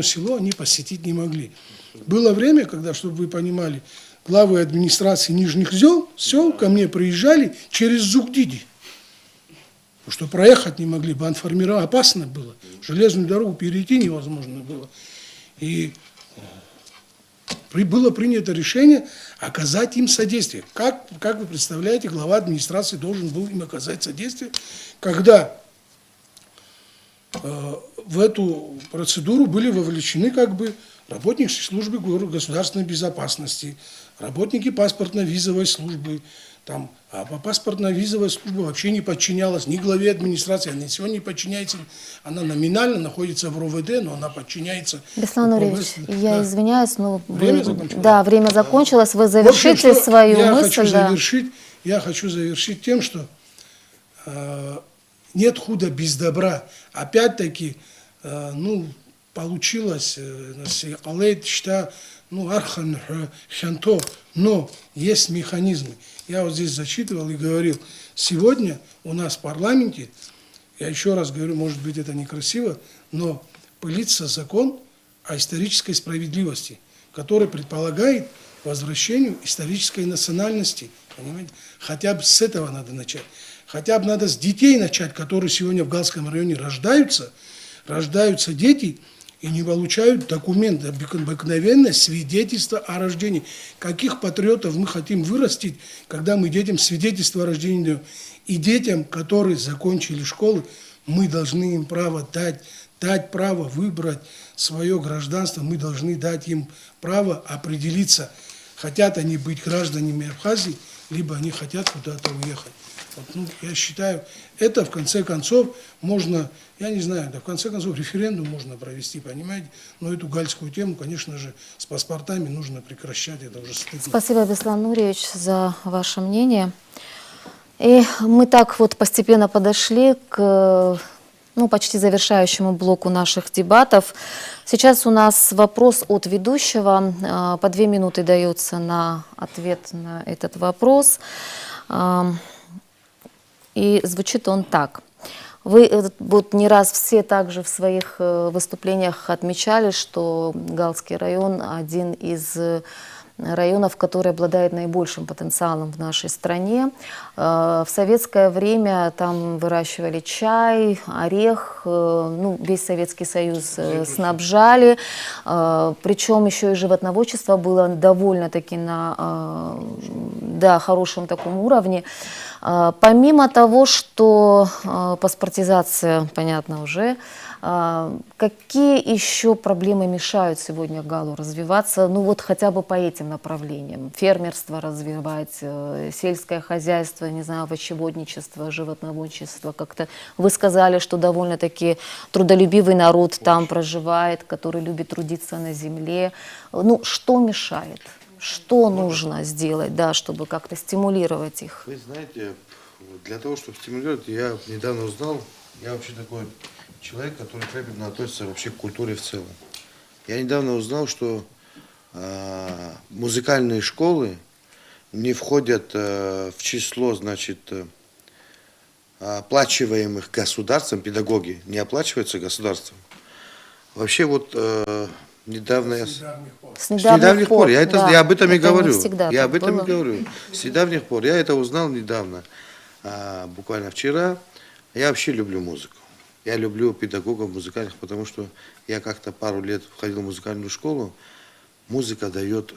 село они посетить не могли. Было время, когда, чтобы вы понимали, главы администрации нижних сел ко мне приезжали через Зугдиди. Потому что проехать не могли, бандформирование опасно было. Железную дорогу перейти невозможно было. И было принято решение оказать им содействие. Как вы представляете, глава администрации должен был им оказать содействие, когда в эту процедуру были вовлечены работники службы государственной безопасности, работники паспортно-визовой службы. А паспортно-визовая служба вообще не подчинялась ни главе администрации, она сегодня не подчиняется, она номинально находится в РОВД, но она подчиняется... Беслан Нуриевич, я извиняюсь, но время закончилось. Да, время закончилось, вы завершите свою мысль. Я хочу завершить тем, что нет худа без добра. Опять-таки, получилось, но есть механизмы. Я вот здесь зачитывал и говорил, сегодня у нас в парламенте, я еще раз говорю, может быть это некрасиво, но пылится закон о исторической справедливости, который предполагает возвращению исторической национальности. Понимаете? Хотя бы с этого надо начать. Хотя бы надо с детей начать, которые сегодня в Галском районе рождаются дети и не получают документы, обыкновенное свидетельство о рождении. Каких патриотов мы хотим вырастить, когда мы детям свидетельство о рождении даем? И детям, которые закончили школы, мы должны им право дать право выбрать свое гражданство, мы должны дать им право определиться, хотят они быть гражданами Абхазии, либо они хотят куда-то уехать. Вот, я считаю, это в конце концов можно, я не знаю, да в конце концов референдум можно провести, понимаете? Но эту гальскую тему, конечно же, с паспортами нужно прекращать, это уже стыдно. Спасибо, Беслан Нуриевич, за ваше мнение. И мы так вот постепенно подошли к почти завершающему блоку наших дебатов. Сейчас у нас вопрос от ведущего. По 2 минуты дается на ответ на этот вопрос. И звучит он так. Вы вот не раз все также в своих выступлениях отмечали, что Галский район один из районов, который обладает наибольшим потенциалом в нашей стране. В советское время там выращивали чай, орех, весь Советский Союз снабжали. Причем еще и животноводчество было довольно-таки на хорошем таком уровне. Помимо того, что паспортизация, понятно уже, какие еще проблемы мешают сегодня Галу развиваться, хотя бы по этим направлениям? Фермерство развивать, сельское хозяйство, не знаю, овощеводничество, животноводчество. Как-то вы сказали, что довольно-таки трудолюбивый народ там проживает, который любит трудиться на земле. Что мешает? Что нужно сделать, чтобы как-то стимулировать их? Вы знаете, для того, чтобы стимулировать, я недавно узнал, я вообще такой человек, который трепетно относится вообще к культуре в целом. Я недавно узнал, что музыкальные школы не входят в число, оплачиваемых государством, педагоги не оплачиваются государством. Вообще недавно я... С недавних пор. Я об этом и говорю. Я об этом и говорю. С недавних пор. Я это узнал недавно. Буквально вчера. Я вообще люблю музыку. Я люблю педагогов музыкальных, потому что я как-то пару лет ходил в музыкальную школу. Музыка дает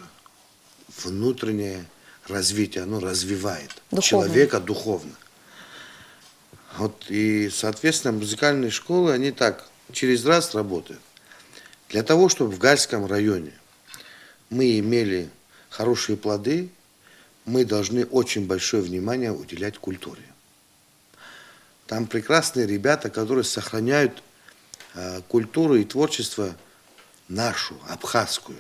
внутреннее развитие, оно развивает человека духовно. И, соответственно, музыкальные школы, они так через раз работают. Для того, чтобы в Гальском районе мы имели хорошие плоды, мы должны очень большое внимание уделять культуре. Там прекрасные ребята, которые сохраняют культуру и творчество нашу, абхазскую.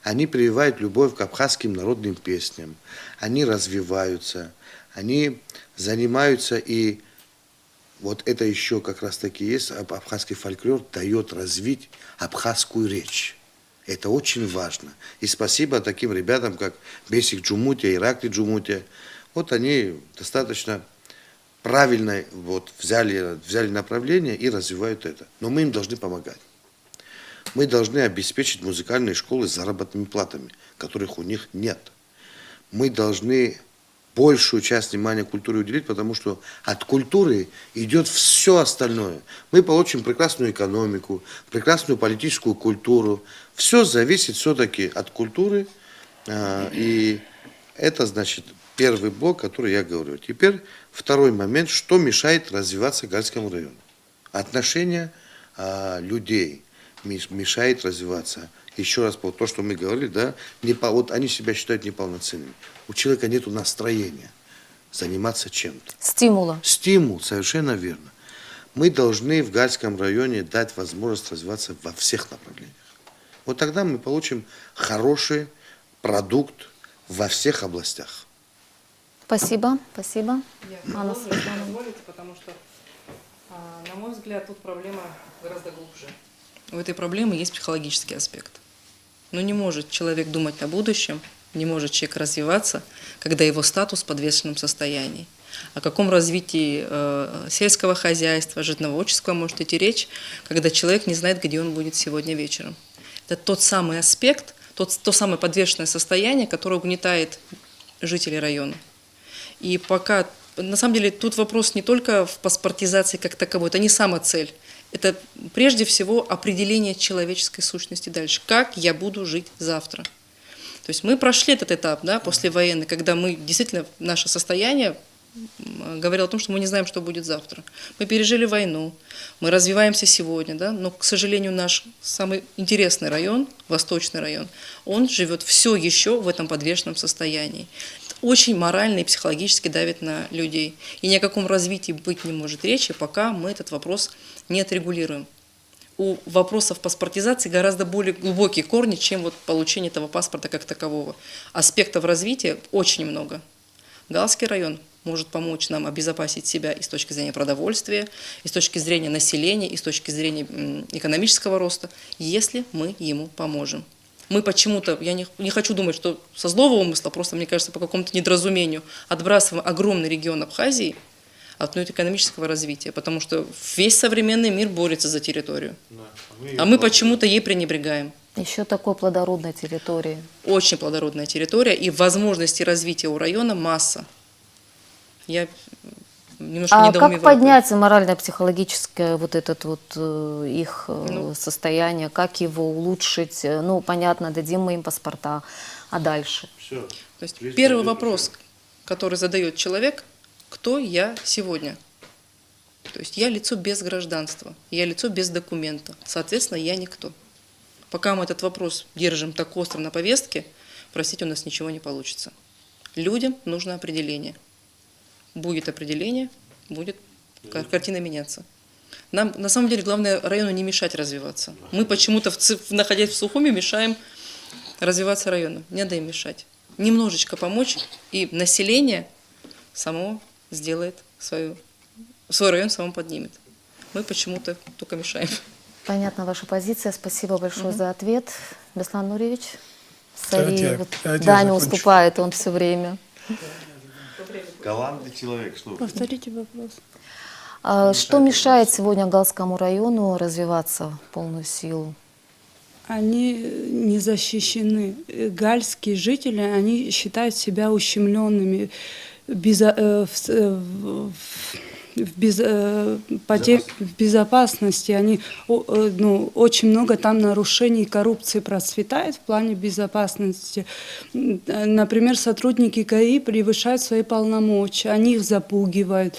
Они прививают любовь к абхазским народным песням, они развиваются, они занимаются, и это еще как раз таки есть, абхазский фольклор дает развить абхазскую речь. Это очень важно. И спасибо таким ребятам, как Бесик Джумутия, Иракли Джумутия. Они достаточно правильно взяли направление и развивают это. Но мы им должны помогать. Мы должны обеспечить музыкальные школы заработными платами, которых у них нет. Мы должны большую часть внимания культуре уделить, потому что от культуры идет все остальное. Мы получим прекрасную экономику, прекрасную политическую культуру. Все зависит все-таки от культуры. И это первый блок, который я говорю. Теперь второй момент, что мешает развиваться Гальскому району. Отношения людей мешает развиваться. Еще раз, то, что мы говорили, они себя считают неполноценными. У человека нет настроения заниматься чем-то. Стимула. Стимул, совершенно верно. Мы должны в Гальском районе дать возможность развиваться во всех направлениях. Тогда мы получим хороший продукт во всех областях. Спасибо, спасибо. Анна Светлановна, потому что, на мой взгляд, тут проблема гораздо глубже. У этой проблемы есть психологический аспект. Но не может человек думать о будущем, не может человек развиваться, когда его статус в подвешенном состоянии. О каком развитии сельского хозяйства, животноводчества может идти речь, когда человек не знает, где он будет сегодня вечером. Это тот самый аспект, то самое подвешенное состояние, которое угнетает жителей района. И пока, на самом деле, тут вопрос не только в паспортизации как таковой, это не сама цель. Это прежде всего определение человеческой сущности дальше. Как я буду жить завтра? То есть мы прошли этот этап, да, послевоенный, когда мы действительно, наше состояние говорило о том, что мы не знаем, что будет завтра. Мы пережили войну, мы развиваемся сегодня, да, но, к сожалению, наш самый интересный район, Восточный район, он живет все еще в этом подвешенном состоянии. Это очень морально и психологически давит на людей. И ни о каком развитии быть не может речи, пока мы этот вопрос не отрегулируем. У вопросов паспортизации гораздо более глубокие корни, чем вот получение этого паспорта как такового. Аспектов развития очень много. Галский район может помочь нам обезопасить себя и с точки зрения продовольствия, и с точки зрения населения, и с точки зрения экономического роста, если мы ему поможем. Мы почему-то, я не хочу думать, что со злого умысла, просто, мне кажется, по какому-то недоразумению отбрасываем огромный регион Абхазии от экономического развития, потому что весь современный мир борется за территорию. А мы почему-то ей пренебрегаем. Еще такой плодородной территории. Очень плодородная территория, и возможностей развития у района масса. Я немножко А недоумеваю. как поднять морально-психологическое вот этот вот их состояние, как его улучшить? Ну, понятно, дадим мы им паспорта, а дальше? То есть первый вопрос, который задает человек: кто я сегодня? То есть я лицо без гражданства, я лицо без документа, соответственно, я никто. Пока мы этот вопрос держим так остро на повестке, простите, у нас ничего не получится. Людям нужно определение. Будет определение, будет картина меняться. Нам, на самом деле, главное району не мешать развиваться. Мы почему-то, находясь в Сухуми, мешаем развиваться району. Не надо им мешать. Немножечко помочь, и население само сделает свой район, само поднимет. Мы почему-то только мешаем. Понятна ваша позиция. Спасибо большое за ответ. Беслан Нуриевич, Сари, Даня уступает, он все время. Галантный человек, что? Повторите вопрос. Что мешает сегодня Галскому району развиваться в полную силу? Они не защищены. Гальские жители, они считают себя ущемленными в безопасности. Они, очень много там нарушений и коррупции процветает в плане безопасности. Например, сотрудники ГАИ превышают свои полномочия, они их запугивают.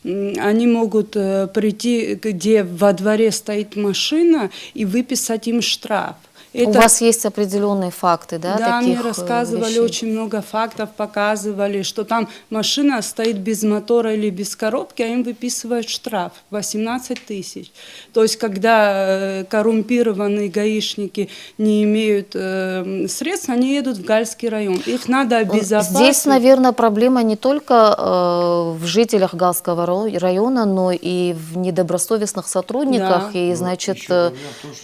Они могут прийти, где во дворе стоит машина, и выписать им штраф. У вас есть определенные факты, да? Да, таких мне рассказывали вещей? очень много фактов, показывали, что там машина стоит без мотора или без коробки, а им выписывают штраф 18 тысяч. То есть, когда коррумпированные гаишники не имеют средств, они едут в Гальский район. Их надо обезопасить. Здесь, наверное, проблема не только в жителях Галского района, но и в недобросовестных сотрудниках. Да. И, значит,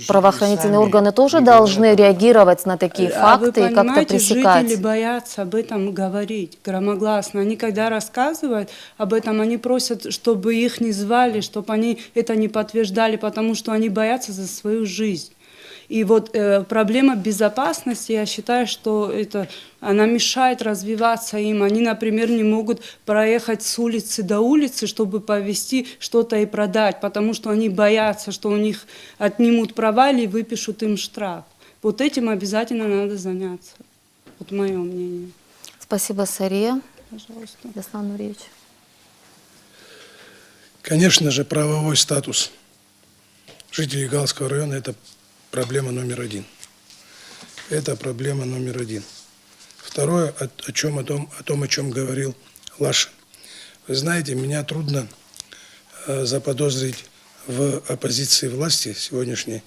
правоохранительные органы тоже должны реагировать на такие факты и как-то пресекать. Жители боятся об этом говорить громогласно. Они, когда рассказывают об этом, они просят, чтобы их не звали, чтобы они это не подтверждали, потому что они боятся за свою жизнь. И вот проблема безопасности, я считаю, что она мешает развиваться им. Они, например, не могут проехать с улицы до улицы, чтобы повезти что-то и продать, потому что они боятся, что у них отнимут права или выпишут им штраф. Вот этим обязательно надо заняться. Вот мое мнение. Спасибо, Сария. Пожалуйста. Беслан Нуриевич. Конечно же, правовой статус жителей Галского района – это проблема номер один. Это проблема номер один. Второе, о чем говорил Лаша. Вы знаете, меня трудно заподозрить в оппозиции власти сегодняшней.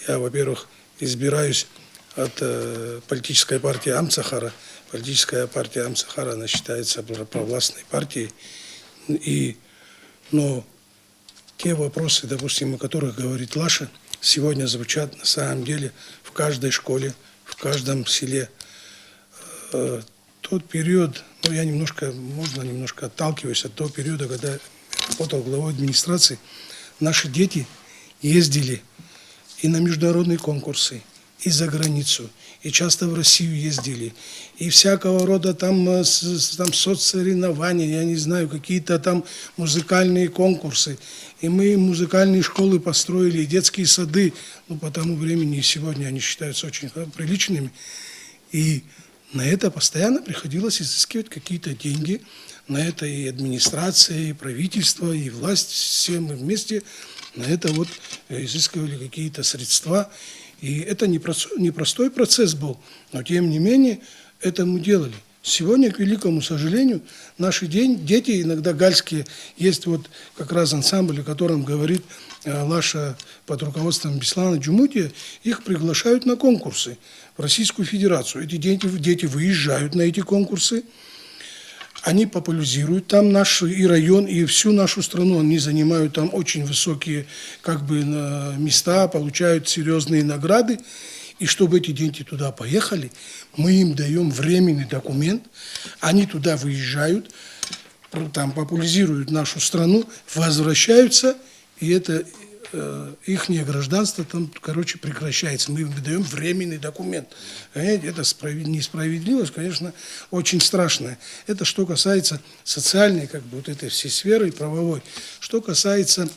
Я, во-первых, избираюсь от политической партии Амцахара. Политическая партия Амцахара, она считается провластной партией. Но те вопросы, допустим, о которых говорит Лаша, сегодня звучат на самом деле в каждой школе, в каждом селе. Тот период, ну я немножко отталкиваюсь от того периода, когда я работал главой администрации, наши дети ездили и на международные конкурсы, и за границу, и часто в Россию ездили, и всякого рода там соцсоревнования, я не знаю, какие-то там музыкальные конкурсы. И мы музыкальные школы построили, и детские сады, ну, по тому времени, и сегодня они считаются очень приличными. И на это постоянно приходилось изыскивать какие-то деньги, на это и администрация, и правительство, и власть, все мы вместе на это вот изыскивали какие-то средства. И это непростой процесс был, но тем не менее это мы делали. Сегодня, к великому сожалению, наши дети, иногда гальские, есть вот как раз ансамбль, о котором говорит Лаша под руководством Беслана Джумутия, их приглашают на конкурсы в Российскую Федерацию. Эти дети выезжают на эти конкурсы, они популяризируют там наш и район, и всю нашу страну. Они занимают там очень высокие места, получают серьезные награды. И чтобы эти дети туда поехали, мы им даем временный документ. Они туда выезжают, там популяризируют нашу страну, возвращаются, и это их гражданство там, прекращается. Мы им даем временный документ. Понимаете, это несправедливость, конечно, очень страшная. Это что касается социальной, вот этой всей сферы правовой. Что касается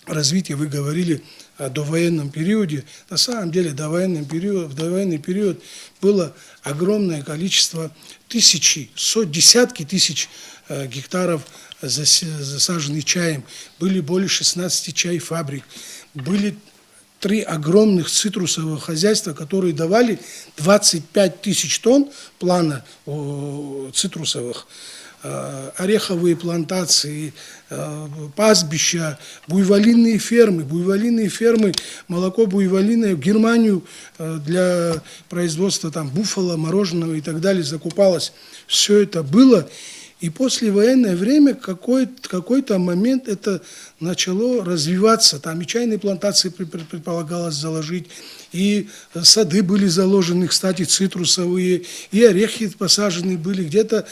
развития, вы говорили о довоенном периоде. На самом деле в довоенный период было огромное количество десятки тысяч гектаров засаженных чаем. Были более 16 чай-фабрик. Были 3 огромных цитрусовых хозяйства, которые давали 25 тысяч тонн плана цитрусовых. Ореховые плантации, пастбища, буйволинные фермы, молоко буйволиное в Германию для производства там буффало, мороженого и так далее закупалось. Все это было. И послевоенное время какой-то момент это начало развиваться. Там и чайные плантации предполагалось заложить, и сады были заложены, кстати, цитрусовые, и орехи посажены были. Где-то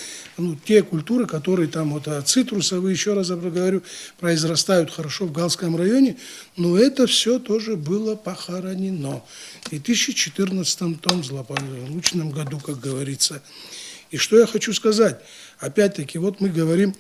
те культуры, которые там цитрусовые, еще раз говорю, произрастают хорошо в Галском районе, но это все тоже было похоронено. И в 2014 том злополучном году, как говорится. И что я хочу сказать? Опять-таки, вот мы говорим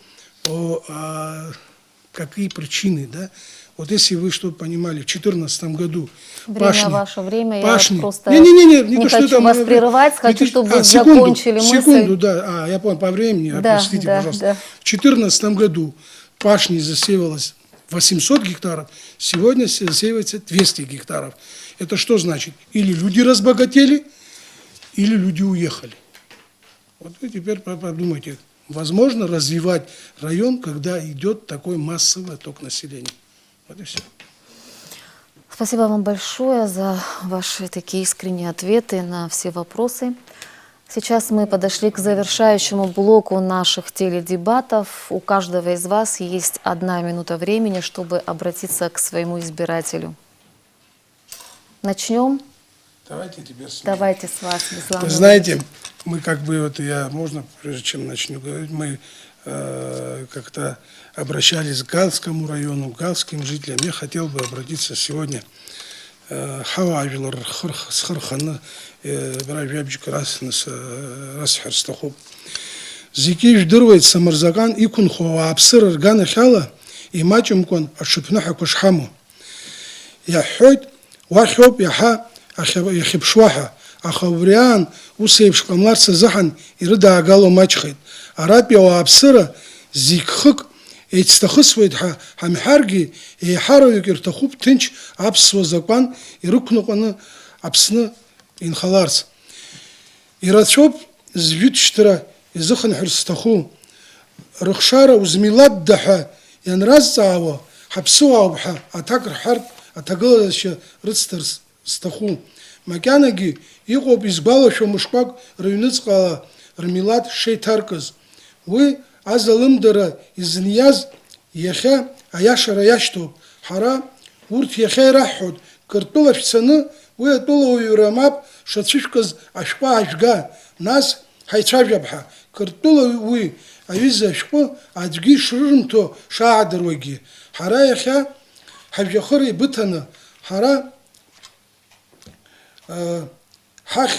какие причины, да? Вот если вы что понимали, в 2014 году ваше время, я просто не хочу вас прерывать, хочу, чтобы вы закончили мысль. Секунду, да, я понял, по времени, простите, пожалуйста. В 2014 году пашни засеивалось 800 гектаров, сегодня засеивается 200 гектаров. Это что значит? Или люди разбогатели, или люди уехали. Вот вы теперь подумайте, возможно развивать район, когда идет такой массовый отток населения. Вот и все. Спасибо вам большое за ваши такие искренние ответы на все вопросы. Сейчас мы подошли к завершающему блоку наших теледебатов. У каждого из вас есть 1 минута времени, чтобы обратиться к своему избирателю. Начнем? Давайте с вас, Беслан. Вы знаете, мы можно, прежде чем начну говорить, мы как-то обращались к Галскому району, к галским жителям. Я хотел бы обратиться сегодня Хававилар Схархана, Бравябчик Расхерстахуб. Зикиш дырвает Самарзаган, икун хова абсыр аргана хала, и мачумкон ашипнаха кушхаму. Я хойт, вахоп, яха, яхипшваха, ахавриан, усейпшкамларца захан, и рыда агало мачхайт. Арабия абсыра, зикхык, эйцтахысвайт хамхарги, и харовик иртахуб тынч, абсва закан, и рукнукана абсна инхаларц. И рачоп звютштра, и захан херстаху, рухшара узмилат даха, и анразцаава, хапсуавха, атакр харт, атагалаша рыцтарс стаху. Макянаги, игоп избалаша мушкак, рюницкала, рмилат шейтарказ. Вы азалымдара из нияз, яха, аяшара яшту, хара, урҭ иахьа ираҳҳәоит, Қырҭтәыла шәцаны, уи атәылауаҩра мап шацәышәкыз ашәҟәы аажәга, нас ҳаицәажәап ҳәа. Қырҭтәыла уи аҩыза ашәҟәы аӡәгьы ишрырымҭо шаадыруагьы. Ҳара иахьа ҳажәҩахыр еибыҭаны, ҳара ҳахь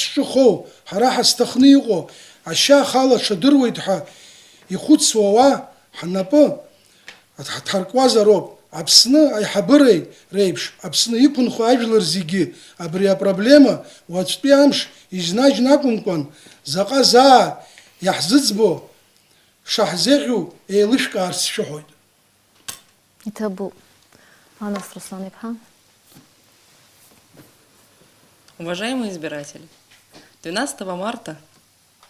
зҿыхоу, ҳара ҳазҭахны иҟоу, ашьа ахала ҽадыруеит ҳәа ихәыцуа ауаа ҳнапы ҳҭаркуазароуп. Аԥсны аиҳабыреи реиԥш, Аԥсны иқәынхо ажәлар зегьы абри апроблема уаҵәтәи амш изнажьны акәымкәан, заҟа заа иаҳзыӡбо шаҳзеӷьу еилышәкаарц шәыҳәоит. Иҭабуп. Анас Руслан-иԥҳа. Уважаемые избиратели, 12 марта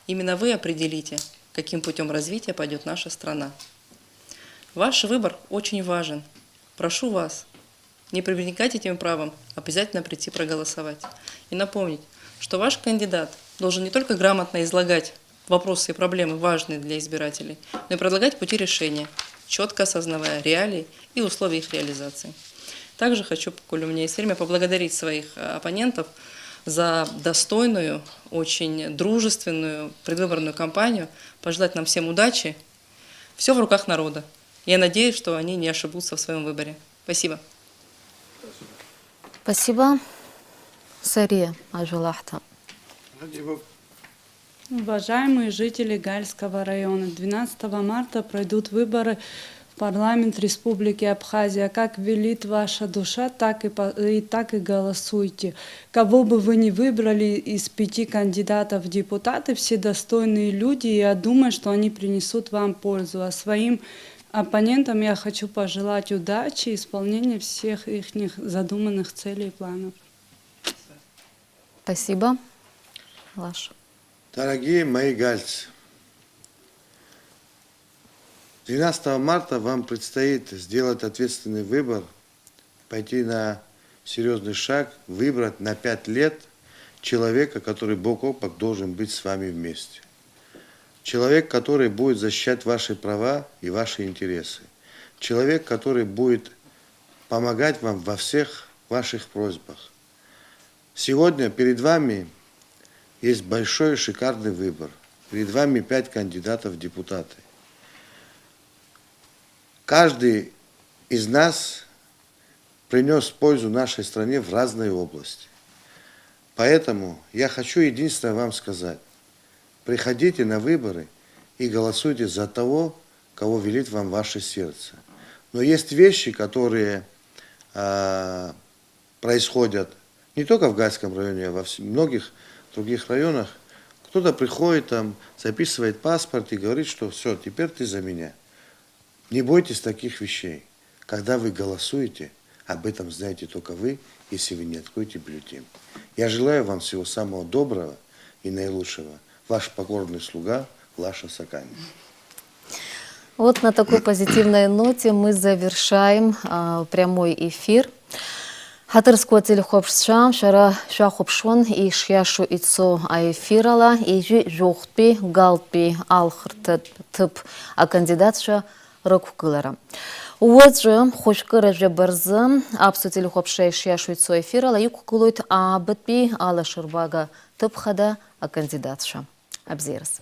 именно вы определите, каким путем развития пойдет наша страна. Ваш выбор очень важен. Прошу вас, не пренебрегать этим правом, обязательно прийти проголосовать. И напомнить, что ваш кандидат должен не только грамотно излагать вопросы и проблемы, важные для избирателей, но и предлагать пути решения, четко осознавая реалии и условия их реализации. Также хочу, коль у меня есть время, поблагодарить своих оппонентов за достойную, очень дружественную предвыборную кампанию, пожелать нам всем удачи. Все в руках народа. Я надеюсь, что они не ошибутся в своем выборе. Спасибо. Спасибо. Сария Ажулахта. Уважаемые жители Гальского района, 12 марта пройдут выборы в парламент Республики Абхазия. Как велит ваша душа, так и голосуйте. Кого бы вы ни выбрали из 5 кандидатов в депутаты, все достойные люди, и я думаю, что они принесут вам пользу. А своим оппонентам я хочу пожелать удачи и исполнения всех их задуманных целей и планов. Спасибо. Лаш. Дорогие мои гальцы, 12 марта вам предстоит сделать ответственный выбор, пойти на серьезный шаг, выбрать на 5 лет человека, который бок о бок должен быть с вами вместе. Человек, который будет защищать ваши права и ваши интересы. Человек, который будет помогать вам во всех ваших просьбах. Сегодня перед вами есть большой шикарный выбор. Перед вами 5 кандидатов в депутаты. Каждый из нас принес пользу нашей стране в разные области. Поэтому я хочу единственное вам сказать. Приходите на выборы и голосуйте за того, кого велит вам ваше сердце. Но есть вещи, которые происходят не только в Гальском районе, а во многих других районах. Кто-то приходит, там, записывает паспорт и говорит, что все, теперь ты за меня. Не бойтесь таких вещей. Когда вы голосуете, об этом знаете только вы, если вы не откроете бюллетень. Я желаю вам всего самого доброго и наилучшего. Ваш покорный слуга Лаша Сакани. Вот на такой позитивной ноте мы завершаем прямой эфир. Хатырского телехопшам шара шахопшон и шьяшу ицо аэфирала и жи жохпи галпи алхрт тып а кандидатша рокукылара. Уоджи хошкыра же барзы апсу телехопшай шьяшу ицо эфирала юкукылует абытпи ала шырбага тып хада а кандидатша. Абзерс.